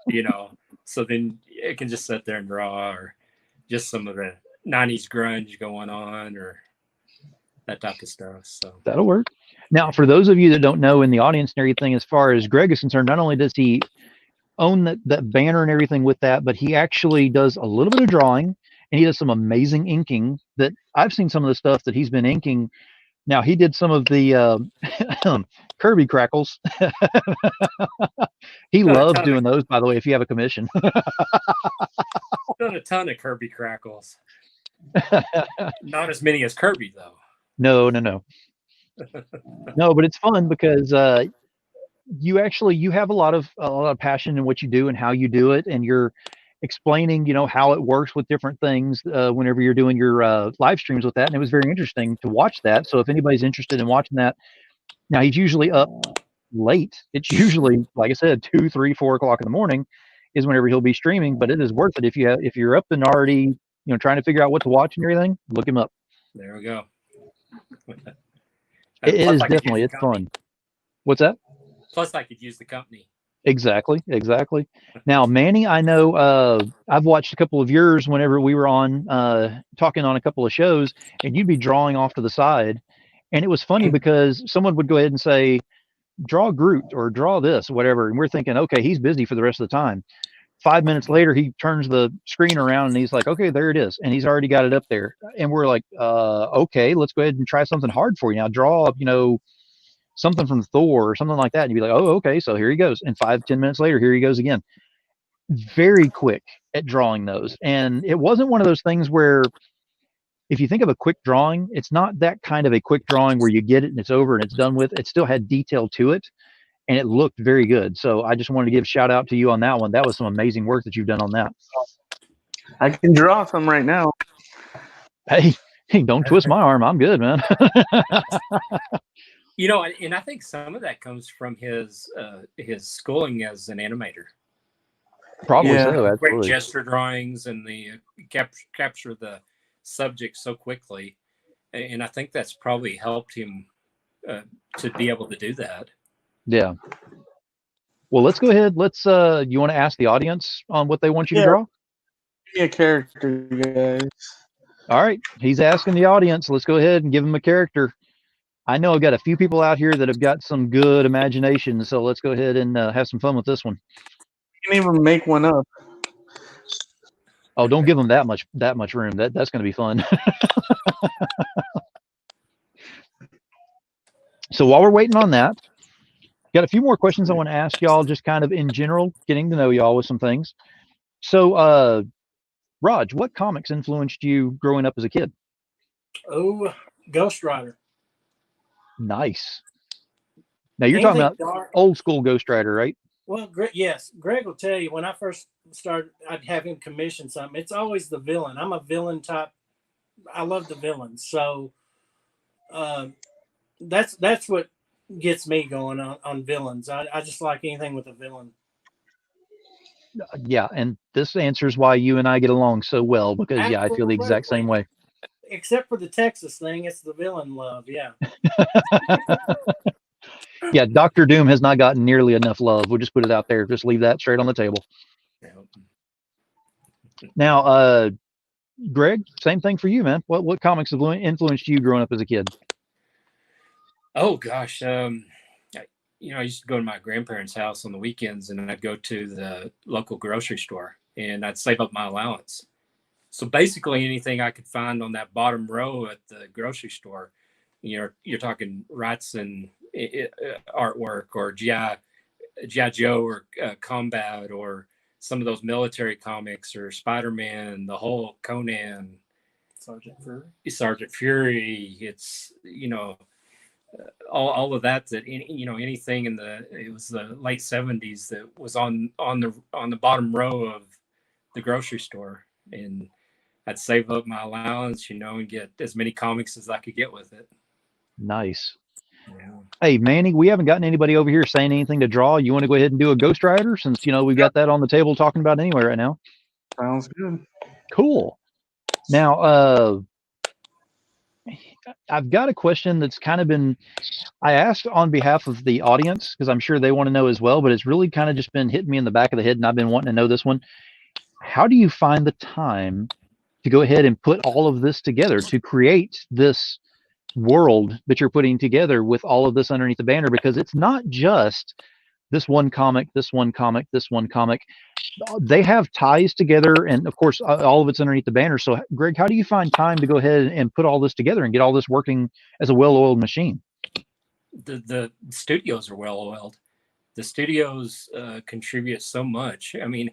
it. So then it can just sit there and draw, or just some of the 90s grunge going on, or that type of stuff. So that'll work. Now, for those of you that don't know in the audience and everything, as far as Greg is concerned, not only does he own that banner and everything with that, but he actually does a little bit of drawing, and he does some amazing inking that I've seen some of the stuff that he's been inking. Now, he did some of the Kirby crackles. He loves doing those, by the way, if you have a commission. done a ton of Kirby crackles. Not as many as Kirby, though. No. No, but it's fun because you have a lot of passion in what you do and how you do it, and you're explaining, how it works with different things whenever you're doing your live streams with that. And it was very interesting to watch that. So if anybody's interested in watching that, now he's usually up late. It's usually, like I said, 2, 3, 4 o'clock in the morning is whenever he'll be streaming. But it is worth it if you're up and already trying to figure out what to watch and everything. Look him up. There we go. It is definitely, it's fun. What's that? Plus, I could use the company. Exactly. Now, Manny, I know I've watched a couple of yours whenever we were on talking on a couple of shows, and you'd be drawing off to the side. And it was funny because someone would go ahead and say, draw Groot or draw this, whatever. And we're thinking, okay, he's busy for the rest of the time. 5 minutes later, he turns the screen around and he's like, okay, there it is. And he's already got it up there. And we're like, okay, let's go ahead and try something hard for you. Now draw, something from Thor or something like that. And you'd be like, oh, okay, so here he goes. And 5-10 minutes later, here he goes again. Very quick at drawing those. And it wasn't one of those things where, if you think of a quick drawing, it's not that kind of a quick drawing where you get it and it's over and it's done with. It still had detail to it, and it looked very good. So I just wanted to give a shout out to you on that one. That was some amazing work that you've done on that. I can draw some right now. Hey, don't twist my arm. I'm good, man. And I think some of that comes from his schooling as an animator. Probably so. Great Absolutely. gesture drawings and the capture the subject so quickly, and I think that's probably helped him to be able to do that. Yeah. Well, let's go ahead. Let's you want to ask the audience on what they want you to draw? Give me a character, guys. All right. He's asking the audience. Let's go ahead and give him a character. I know I've got a few people out here that have got some good imagination, so let's go ahead and have some fun with this one. You can even make one up. Oh, don't give them that much room. That's going to be fun. So while we're waiting on that, got a few more questions I want to ask y'all, just kind of in general, getting to know y'all with some things. So, Raj, what comics influenced you growing up as a kid? Oh, Ghost Rider. Nice. Now you're talking about old school Ghost Rider, right? Well, yes. Greg will tell you when I first started, I'd have him commission something. It's always the villain. I'm a villain type. I love the villains. So that's what gets me going on villains. I just like anything with a villain. Yeah, and this answers why you and I get along so well, because I feel the exact same way. Except for the Texas thing, it's the villain love. Yeah. Yeah, Dr. Doom has not gotten nearly enough love. We'll just put it out there. Just leave that straight on the table. Now, Greg, same thing for you, man. What comics have influenced you growing up as a kid? Oh gosh, I used to go to my grandparents' house on the weekends, and I'd go to the local grocery store, and I'd save up my allowance. So basically, anything I could find on that bottom row at the grocery store, you're talking Rights and artwork, or GI Joe, or Combat, or some of those military comics, or Spider-Man, the Hulk, Conan, Sergeant Fury. It's all of that anything it was the late 70s that was on the bottom row of the grocery store, and I'd save up my allowance, and get as many comics as I could get with it. Nice. Yeah. Hey, Manny, we haven't gotten anybody over here saying anything to draw. You want to go ahead and do a Ghost Rider, since we've got that on the table talking about anyway right now? Sounds good. Cool. Now, I've got a question that's kind of been, I asked on behalf of the audience because I'm sure they want to know as well, but it's really kind of just been hitting me in the back of the head, and I've been wanting to know this one. how do you find the time to go ahead and put all of this together to create this world that you're putting together with all of this underneath the banner? Because it's not just this one comic, this one comic, this one comic. They have ties together, and of course, all of it's underneath the banner. So, Greg, how do you find time to go ahead and put all this together and get all this working as a well-oiled machine? The studios are well oiled. The studios contribute so much. I mean,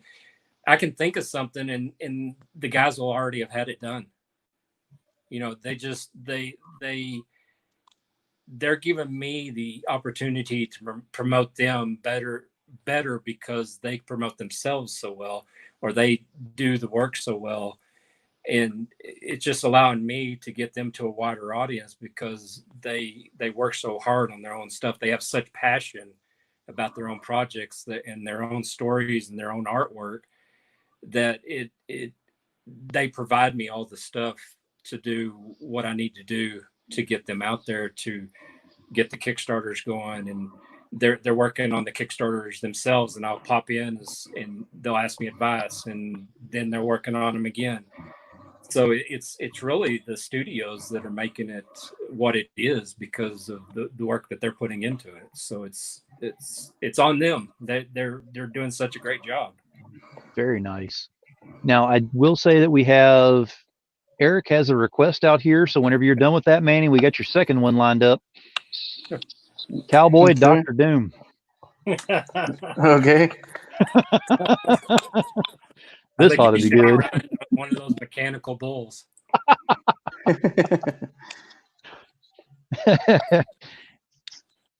I can think of something, and the guys will already have had it done. You know, they're giving me the opportunity to promote them better because they promote themselves so well, or they do the work so well. And it's just allowing me to get them to a wider audience because they work so hard on their own stuff. They have such passion about their own projects and their own stories and their own artwork that they provide me all the stuff to do what I need to do to get them out there, to get the Kickstarters going. And they're working on the Kickstarters themselves, and I'll pop in and they'll ask me advice, and then they're working on them again. So it's really the studios that are making it what it is because of the work that they're putting into it. So it's on them. They're doing such a great job. Very nice. Now, I will say that we have Eric has a request out here. So whenever you're done with that, Manny, we got your second one lined up. Cowboy Okay. Dr. Doom. Okay. This ought to be good. One of those mechanical bulls.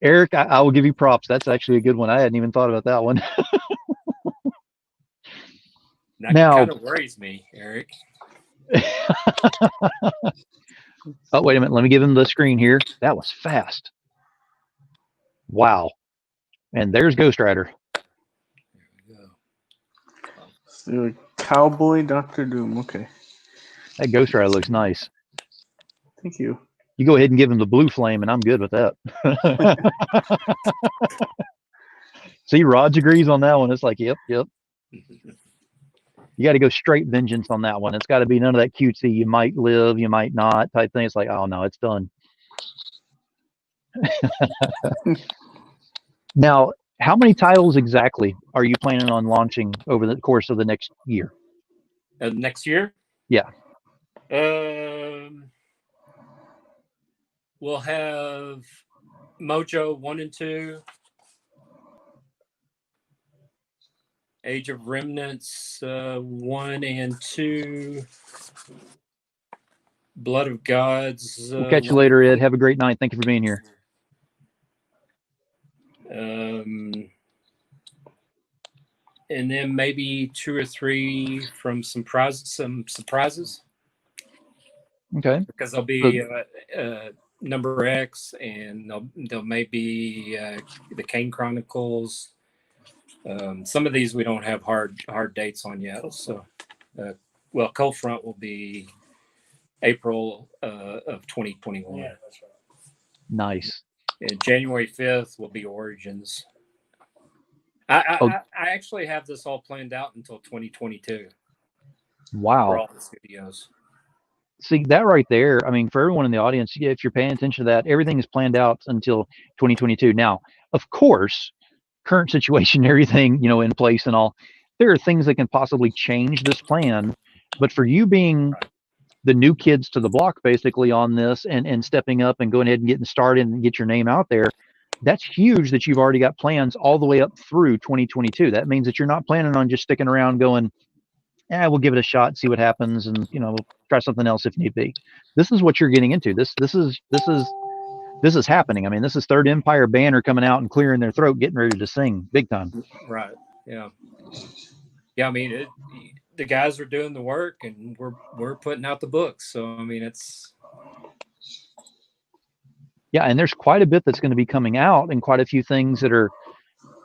Eric, I will give you props. That's actually a good one. I hadn't even thought about that one. That Now, kind of worries me, Eric. Oh, wait a minute. Let me give him the screen here. That was fast. Wow. And there's Ghost Rider. There we go. Let's do a Cowboy Dr. Doom. Okay. That Ghost Rider looks nice. Thank you. You go ahead and give him the blue flame, and I'm good with that. See, Raj agrees on that one. It's like, yep. You got to go straight vengeance on that one. It's got to be none of that cutesy, you might live, you might not type thing. It's like, oh, no, it's done. Now, how many titles exactly are you planning on launching over the course of the next year? Next year? Yeah. We'll have Mojo 1 and 2, Age of Remnants 1 and 2, Blood of Gods. We'll catch you later, Ed. Have a great night. Thank you for being here. And then maybe 2 or 3 from some surprises. Okay. Because there'll be Number X, and there'll maybe the Kane Chronicles. Some of these we don't have hard dates on yet. So, Cold Front will be April of 2021. Yeah, that's right. Nice. And January 5th will be Origins. I actually have this all planned out until 2022. Wow. For all the studios. See, that right there, I mean, for everyone in the audience, if you're paying attention to that, everything is planned out until 2022. Now, of course, current situation, everything, in place and all, there are things that can possibly change this plan. But for you being the new kids to the block, basically, on this and stepping up and going ahead and getting started and get your name out there, that's huge that you've already got plans all the way up through 2022. That means that you're not planning on just sticking around going, we'll give it a shot, see what happens, and we'll try something else if need be. This is what you're getting into. This is happening. I mean, this is Third Empire banner coming out and clearing their throat, getting ready to sing big time. Right. Yeah. Yeah. I mean, the guys are doing the work, and we're putting out the books. So I mean, it's. Yeah, and there's quite a bit that's going to be coming out, and quite a few things that are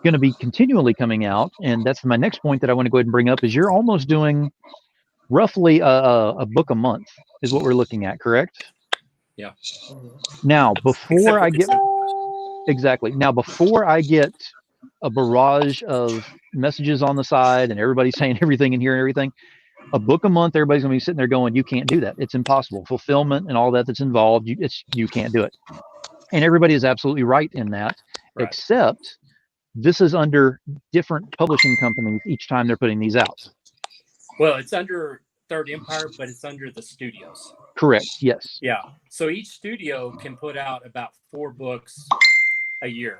going to be continually coming out. And that's my next point that I want to go ahead and bring up is you're almost doing roughly a book a month is what we're looking at, correct? Yeah. Now, before I get a barrage of messages on the side and everybody's saying everything in here and everything. A book a month, everybody's gonna be sitting there going, you can't do that. It's impossible. Fulfillment and all that's involved, you can't do it. And everybody is absolutely right in that, Right. except this is under different publishing companies each time they're putting these out. Well, it's under Third Empire, but it's under the studios. Correct. Yes. Yeah. So each studio can put out about 4 books a year.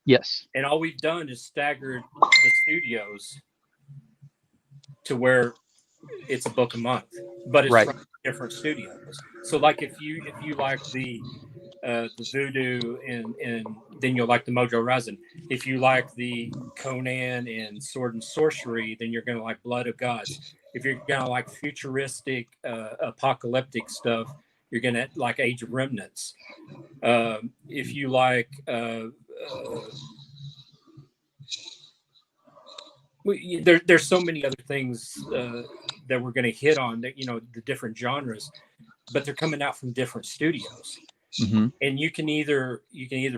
Yes. And all we've done is staggered the studios to where it's a book a month, but it's Right. from different studios. So like if you like the Voodoo and then you'll like the Mojo Risen. If you like the Conan and Sword and Sorcery, then you're going to like Blood of Gods. If you're going to like futuristic, apocalyptic stuff, you're going to like Age of Remnants. If you like there's so many other things that we're going to hit on, that, you know, the different genres, but they're coming out from different studios. Mm-hmm. And you can either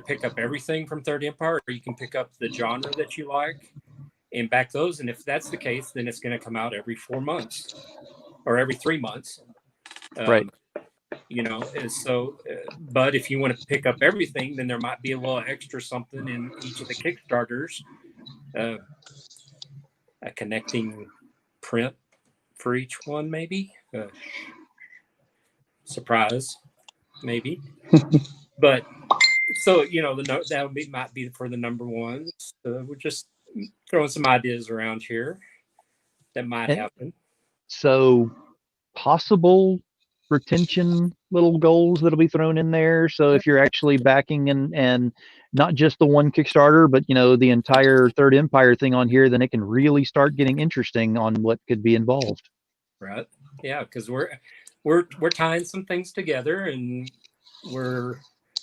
pick up everything from Third Empire, or you can pick up the genre that you like and back those. And if that's the case, then it's going to come out every 4 months or every 3 months. Right. You know, and so, but if you want to pick up everything, then there might be a little extra something in each of the Kickstarters. A connecting print for each one, maybe. Surprise, maybe. But so, you know, might be for the number ones. We're just throwing some ideas around here that might happen. So possible retention little goals that'll be thrown in there. So if you're actually backing and not just the one Kickstarter, but, you know, the entire Third Empire thing on here, then it can really start getting interesting on what could be involved. Right. Yeah, because we're tying some things together, and we're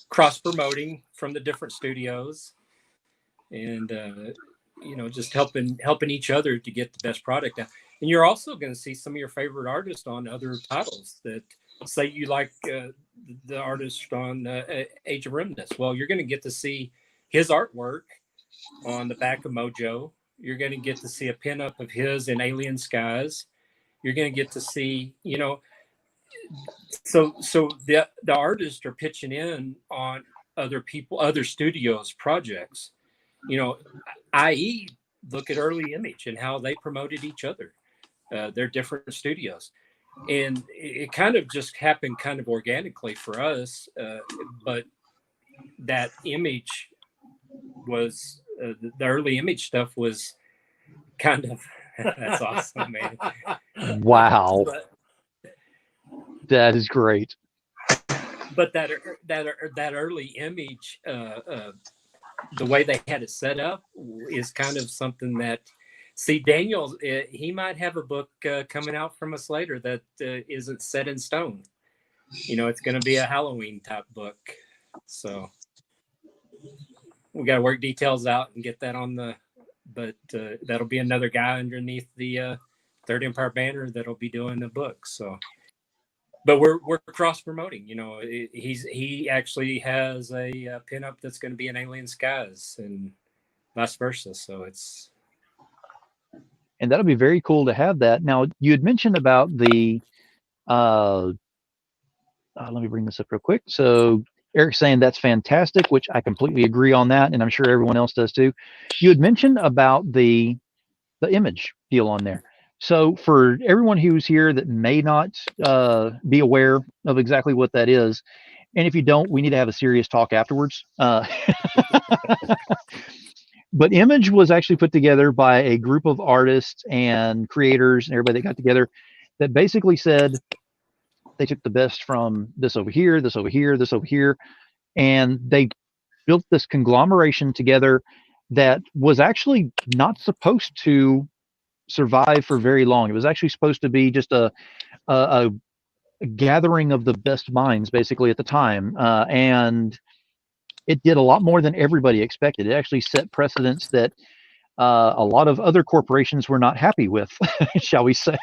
cross promoting from the different studios, and you know, just helping each other to get the best product out. And you're also going to see some of your favorite artists on other titles. That, say you like the artist on Age of Remnants. Well, you're going to get to see his artwork on the back of Mojo. You're going to get to see a pinup of his in Alien Skies. You're going to get to see, you know, so the artists are pitching in on other studios' projects. You know, i.e., look at Early Image and how they promoted each other. They're different studios. And it kind of just happened kind of organically for us. But that Image was, the Early Image stuff was kind of, that's awesome, man. Wow. That is great. But that Early Image, the way they had it set up is kind of something that, see, Daniel, he might have a book coming out from us later that isn't set in stone. You know, it's going to be a Halloween type book. So we got to work details out and get that on the, but that'll be another guy underneath the Third Empire banner that'll be doing the book. So, but we're cross promoting. You know, he actually has a pinup that's going to be in Alien Skies and vice versa. So it's. And that'll be very cool to have that. Now, you had mentioned about the, let me bring this up real quick. So Eric's saying that's fantastic, which I completely agree on that, and I'm sure everyone else does too. You had mentioned about the image deal on there. So for everyone who's here that may not be aware of exactly what that is, and if you don't, we need to have a serious talk afterwards. But Image was actually put together by a group of artists and creators and everybody that got together that basically said they took the best from this over here, this over here, this over here, and they built this conglomeration together that was actually not supposed to survive for very long. It was actually supposed to be just a gathering of the best minds, basically, at the time, and it did a lot more than everybody expected. It actually set precedents that a lot of other corporations were not happy with, shall we say.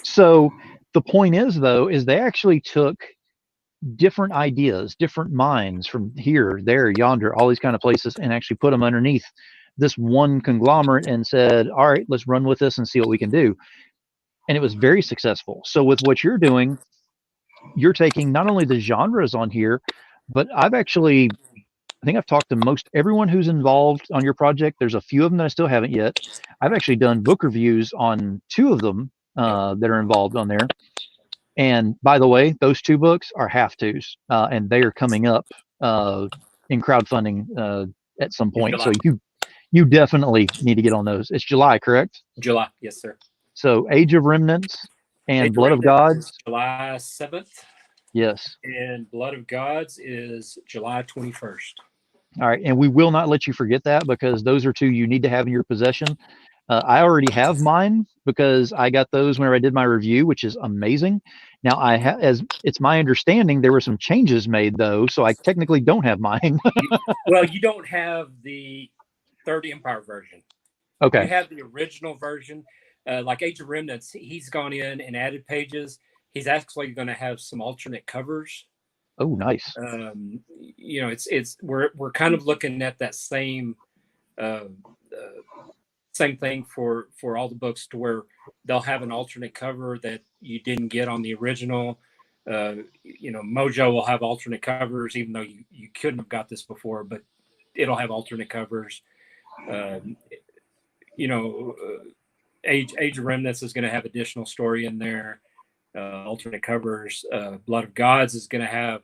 So the point is, though, is they actually took different ideas, different minds from here, there, yonder, all these kind of places, and actually put them underneath this one conglomerate and said, all right, let's run with this and see what we can do. And it was very successful. So with what you're doing, you're taking not only the genres on here, but I think I've talked to most everyone who's involved on your project. There's a few of them that I still haven't yet. I've actually done book reviews on 2 of them that are involved on there. And by the way, those 2 books are have-tos, and they are coming up in crowdfunding at some point. So you definitely need to get on those. It's July, correct? July, yes, sir. So Age of Remnants and Age Blood of Gods. is July 7th, Yes. and Blood of Gods is July 21st. All right. And we will not let you forget that, because those are 2 you need to have in your possession. I already have mine because I got those whenever I did my review, which is amazing. Now as it's my understanding, there were some changes made though, so I technically don't have mine. Well, you don't have the Third Empire version. Okay. You have the original version. Like Age of Remnants, he's gone in and added pages. He's actually going to have some alternate covers. Oh, nice. You know, we're kind of looking at that same thing for all the books, to where they'll have an alternate cover that you didn't get on the original. You know, Mojo will have alternate covers, even though you couldn't have got this before, but it'll have alternate covers. You know, Age of Remnants is going to have additional story in there, alternate covers. Blood of Gods is going to have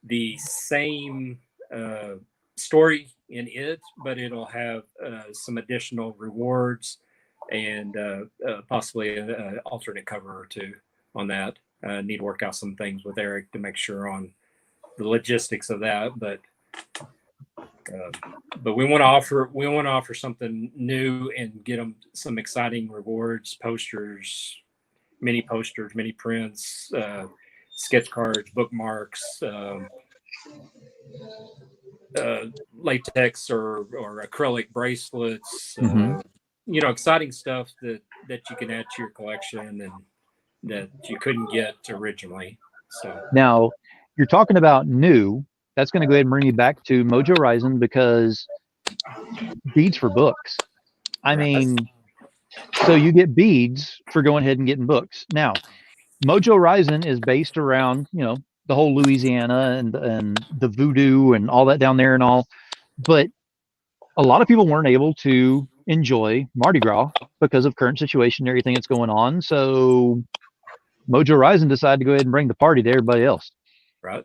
the same story in it, but it'll have some additional rewards and possibly an alternate cover or 2 on that. Need to work out some things with Eric to make sure on the logistics of that, but we want to offer something new and get them some exciting rewards, posters, mini prints, sketch cards, bookmarks, latex or acrylic bracelets, you know, exciting stuff that you can add to your collection and that you couldn't get originally. So now you're talking about new. That's going to go ahead and bring me back to Mojo Risen, because beads for books. I mean, so you get beads for going ahead and getting books. Now, Mojo Risen is based around, you know, the whole Louisiana and the voodoo and all that down there and all. But a lot of people weren't able to enjoy Mardi Gras because of current situation and everything that's going on. So Mojo Risen decided to go ahead and bring the party to everybody else. Right.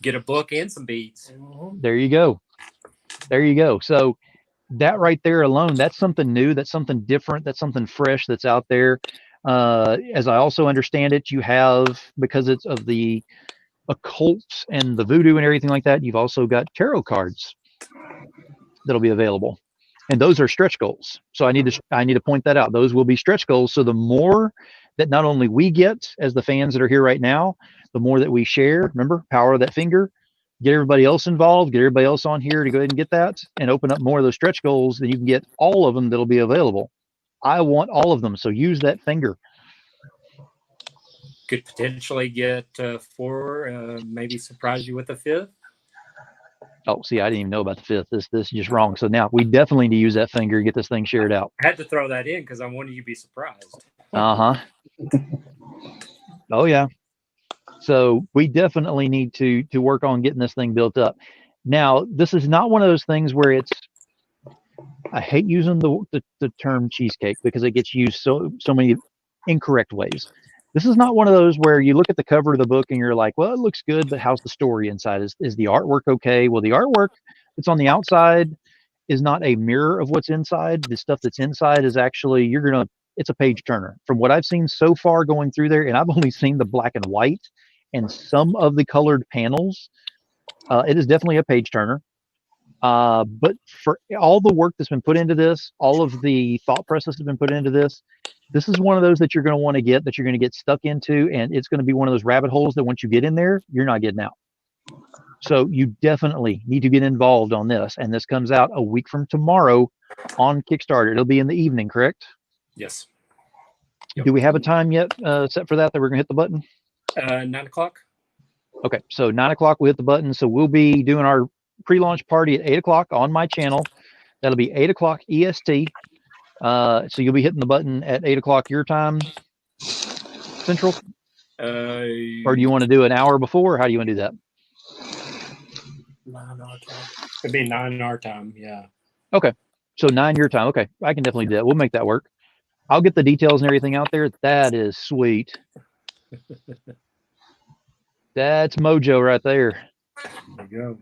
Get a book and some beads. There you go. There you go. So that right there alone, that's something new. That's something different. That's something fresh that's out there. As I also understand it, you have, because it's of the occult and the voodoo and everything like that, you've also got tarot cards that'll be available. And those are stretch goals. So I need to point that out. Those will be stretch goals. So the more that not only we get as the fans that are here right now, the more that we share, remember, power of that finger, get everybody else involved, get everybody else on here to go ahead and get that and open up more of those stretch goals, then you can get all of them that'll be available. I want all of them. So use that finger. Could potentially get 4, maybe surprise you with a 5th. Oh, see, I didn't even know about the 5th. This is just wrong. So now we definitely need to use that finger and get this thing shared out. I had to throw that in because I wanted you to be surprised. Uh-huh. Oh, yeah. So we definitely need to work on getting this thing built up. Now, this is not one of those things where it's, I hate using the term cheesecake because it gets used so many incorrect ways. This is not one of those where you look at the cover of the book and you're like, well, it looks good, but how's the story inside? Is the artwork okay? Well, the artwork that's on the outside is not a mirror of what's inside. The stuff that's inside is actually, it's a page turner. From what I've seen so far going through there, and I've only seen the black and white and some of the colored panels, it is definitely a page turner. But for all the work that's been put into this, all of the thought process that's been put into this, this is one of those that you're going to want to get, that you're going to get stuck into, and it's going to be one of those rabbit holes that once you get in there, you're not getting out. So you definitely need to get involved on this, and this comes out a week from tomorrow on Kickstarter. It'll be in the evening, correct? Yes. Yep. Do we have a time yet set for that we're going to hit the button? 9 o'clock. Okay, so 9 o'clock we'll hit the button. So we'll be doing our pre-launch party at 8 o'clock on my channel. That'll be 8 o'clock EST. So you'll be hitting the button at 8 o'clock your time Central, or do you want to do an hour before? Or how do you want to do that? 9 our time. It'd be 9 our time. Yeah. Okay, so 9 your time. Okay, I can definitely do that. We'll make that work. I'll get the details and everything out there. That is sweet. That's Mojo right there. There you go.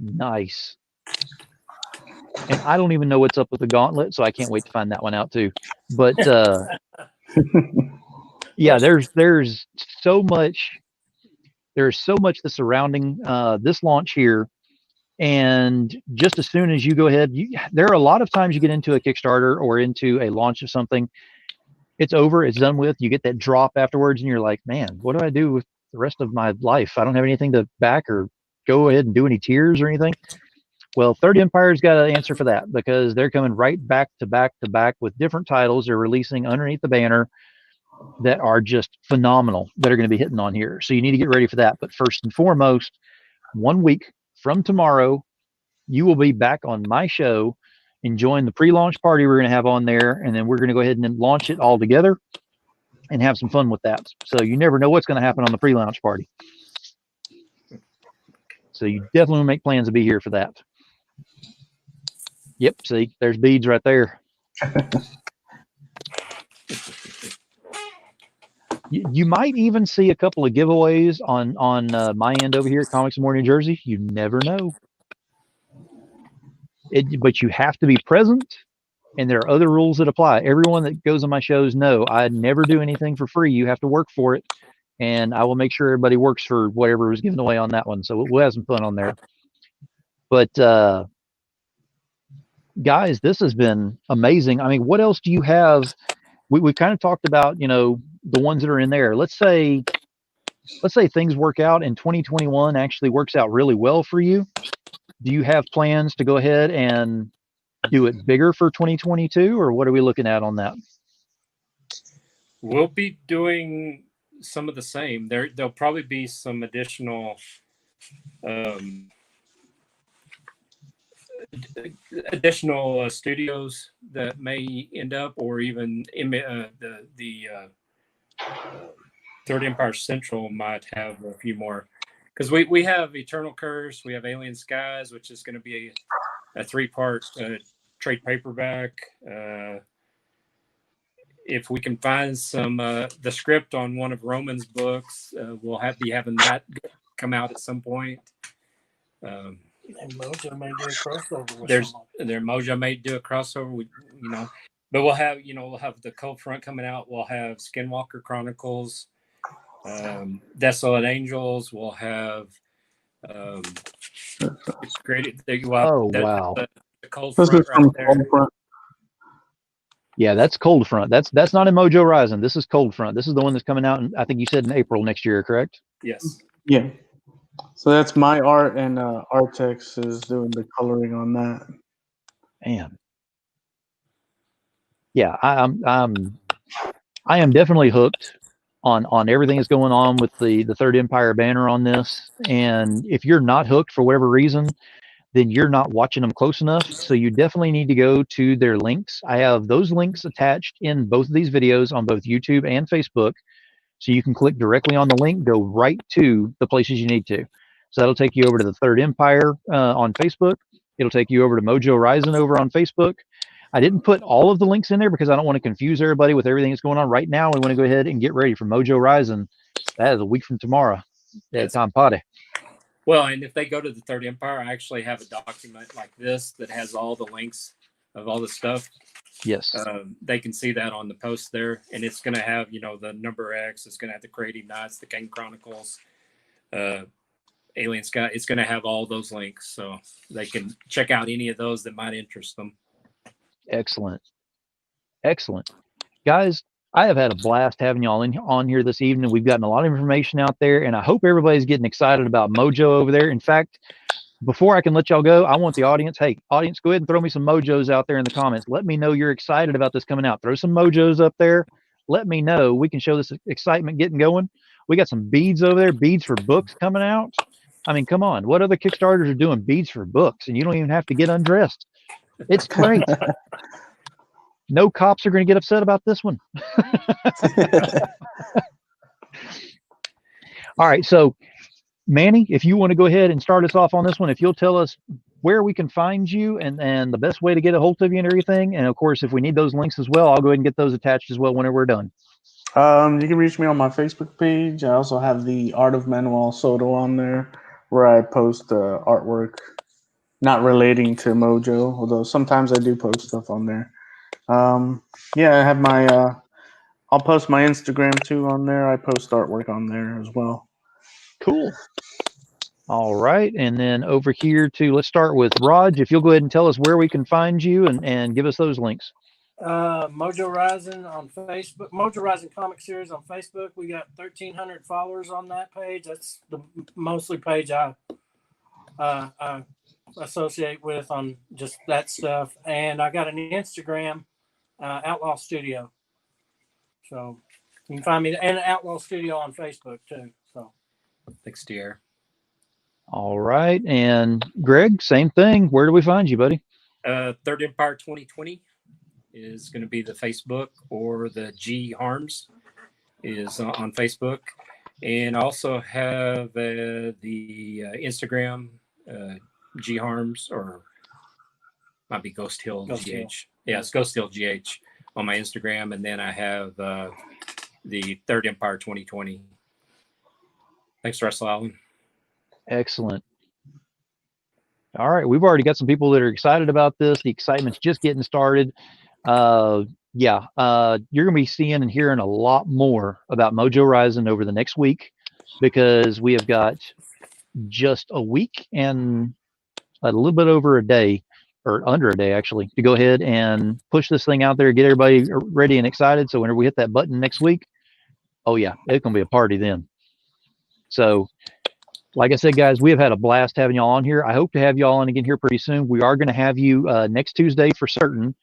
Nice. And I don't even know what's up with the gauntlet, so I can't wait to find that one out too. But yeah, there's so much the surrounding this launch here. And just as soon as you go ahead, there are a lot of times you get into a Kickstarter or into a launch of something, it's over, it's done with, you get that drop afterwards, and you're like, man, what do I do with the rest of my life? I don't have anything to back or go ahead and do any tiers or anything. Well, Third Empire's got an answer for that, because they're coming right back to back to back with different titles they're releasing underneath the banner that are just phenomenal, that are going to be hitting on here. So you need to get ready for that. But first and foremost, 1 week from tomorrow, you will be back on my show enjoying the pre-launch party we're going to have on there, and then we're going to go ahead and launch it all together and have some fun with that. So you never know what's going to happen on the pre-launch party. So you definitely make plans to be here for that. Yep, see, there's beads right there. You might even see a couple of giveaways on my end over here at Comics and More New Jersey. You never know. But you have to be present, and there are other rules that apply. Everyone that goes on my shows know I never do anything for free. You have to work for it, and I will make sure everybody works for whatever was given away on that one. So we'll have some fun on there. But guys, this has been amazing. I mean, what else do you have? We've kind of talked about, the ones that are in there. Let's say things work out and 2021 actually works out really well for you. Do you have plans to go ahead and do it bigger for 2022, or what are we looking at on that? We'll be doing some of the same. There'll probably be some additional studios that may end up, or even the Third Empire Central might have a few more, because we have Eternal Curse, we have Alien Skies, which is going to be a 3-part trade paperback. If we can find some the script on one of Roman's books, we'll be having that come out at some point. And Mojo may do a crossover with Mojo may do a crossover, but we'll have the Cold Front coming out. We'll have Skinwalker Chronicles, Desolate Angels. We'll have it's great. Wow. The Cold Front right there. Cold Front. Yeah, that's Cold Front. That's not in Mojo Risen. This is Cold Front. This is the one that's coming out, I think you said in April next year, correct? Yes. Yeah. So that's my art, and Artex is doing the coloring on that. Man. Yeah, I am definitely hooked on everything that's going on with the Third Empire banner on this. And if you're not hooked for whatever reason, then you're not watching them close enough. So you definitely need to go to their links. I have those links attached in both of these videos on both YouTube and Facebook. So you can click directly on the link, go right to the places you need to. So that'll take you over to the Third Empire on Facebook. It'll take you over to Mojo Risen over on Facebook. I didn't put all of the links in there because I don't want to confuse everybody with everything that's going on right now. We want to go ahead and get ready for Mojo Risen. That is a week from tomorrow at Tom Potty. Well, and if they go to the Third Empire, I actually have a document like this that has all the links of all the stuff. Yes. They can see that on the post there, and it's going to have, the number X. It's going to have the Creative Nights, the King Chronicles, Alien Sky. It's going to have all those links, so they can check out any of those that might interest them. Excellent. Guys, I have had a blast having y'all on here this evening. We've gotten a lot of information out there, and I hope everybody's getting excited about Mojo over there. In fact, before I can let y'all go, I want the audience, hey, audience, go ahead and throw me some Mojos out there in the comments. Let me know you're excited about this coming out. Throw some Mojos up there. Let me know. We can show this excitement getting going We got some beads over there, beads for books coming out. I mean, come on. What other Kickstarters are doing beads for books and you don't even have to get undressed? It's great. No cops are going to get upset about this one. All right. So, Manny, if you want to go ahead and start us off on this one, if you'll tell us where we can find you and the best way to get a hold of you and everything. And of course, if we need those links as well, I'll go ahead and get those attached as well whenever we're done. You can reach me on my Facebook page. I also have the Art of Manuel Soto on there, where I post artwork not relating to Mojo, although sometimes I do post stuff on there. Yeah, I have my. I'll post my Instagram too on there. I post artwork on there as well. Cool. All right. And then over here to, let's start with Raj. If you'll go ahead and tell us where we can find you and give us those links. Mojo Risen on Facebook, Mojo Risen Comic Series on Facebook. We got 1,300 followers on that page. That's the mostly page I associate with on just that stuff. And I got an Instagram, Outlaw Studio. So you can find me, and Outlaw Studio on Facebook too. So Thanks, dear. All right. And Greg, same thing. Where do we find you, buddy? Third Empire 2020 is going to be the Facebook, or the G Harms is on Facebook. And I also have the Instagram, G Harms, or might be Ghost Hill GH. Yeah, it's Ghost Hill GH on my Instagram. And then I have the Third Empire 2020. Thanks, Russell Allen. Excellent. All right. We've already got some people that are excited about this. The excitement's just getting started. You're going to be seeing and hearing a lot more about Mojo Risen over the next week, because we have got just a week and a little bit over a day, or under a day actually, to go ahead and push this thing out there, get everybody ready and excited. So whenever we hit that button next week, oh yeah, it's going to be a party then. So like I said, guys, we have had a blast having y'all on here. I hope to have y'all on again here pretty soon. We are going to have you next Tuesday for certain,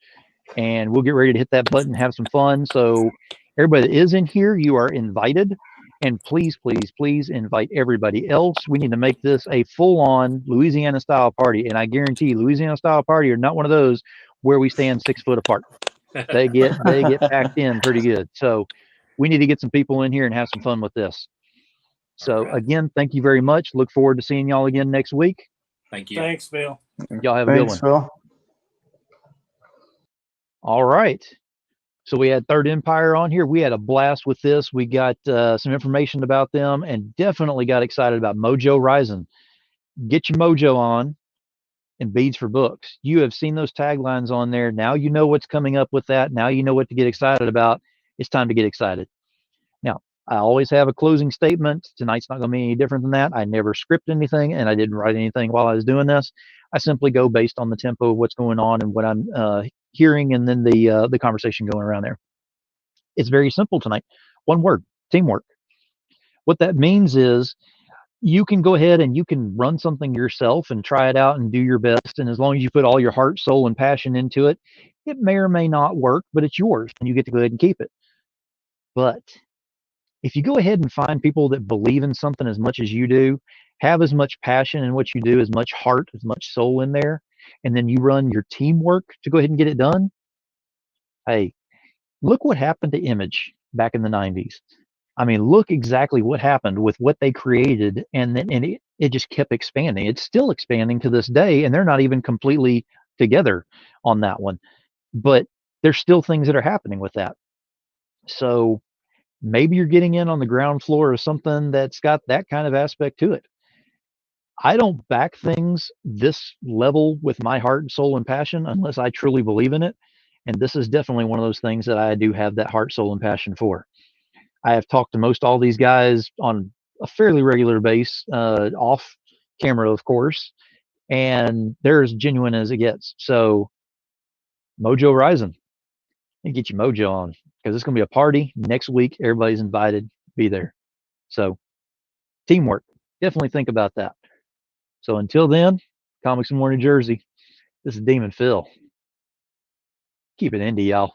and we'll get ready to hit that button and have some fun. So everybody that is in here, you are invited. And please, please, please invite everybody else. We need to make this a full-on Louisiana-style party. And I guarantee Louisiana-style party are not one of those where we stand 6 foot apart. They get packed in pretty good. So we need to get some people in here and have some fun with this. So again, thank you very much. Look forward to seeing y'all again next week. Thank you. thanks, Phil. Y'all have a good one. Phil. All right. So we had Third Empire on here. We had a blast with this. We got some information about them and definitely got excited about Mojo Risen. Get your mojo on and beads for books. You have seen those taglines on there. Now you know what's coming up with that. Now you know what to get excited about. It's time to get excited. Now, I always have a closing statement. Tonight's not going to be any different than that. I never script anything, and I didn't write anything while I was doing this. I simply go based on the tempo of what's going on and what I'm hearing, and then the conversation going around there. It's very simple tonight. One word: teamwork. What that means is you can go ahead and you can run something yourself and try it out and do your best. And as long as you put all your heart, soul, and passion into it, it may or may not work, but it's yours and you get to go ahead and keep it. But if you go ahead and find people that believe in something as much as you do, have as much passion in what you do, as much heart, as much soul in there, and then you run your teamwork to go ahead and get it done, hey, look what happened to Image back in the 90s. I mean, look exactly what happened with what they created, and then it just kept expanding. It's still expanding to this day, and they're not even completely together on that one. But there's still things that are happening with that. So maybe you're getting in on the ground floor of something that's got that kind of aspect to it. I don't back things this level with my heart and soul and passion unless I truly believe in it. And this is definitely one of those things that I do have that heart, soul, and passion for. I have talked to most all these guys on a fairly regular base, off camera, of course, and they're as genuine as it gets. So Mojo Risen, and get your mojo on, because it's going to be a party next week. Everybody's invited. Be there. So teamwork. Definitely think about that. So until then, Comics in More New Jersey, this is Demon Phil. Keep it indie, y'all.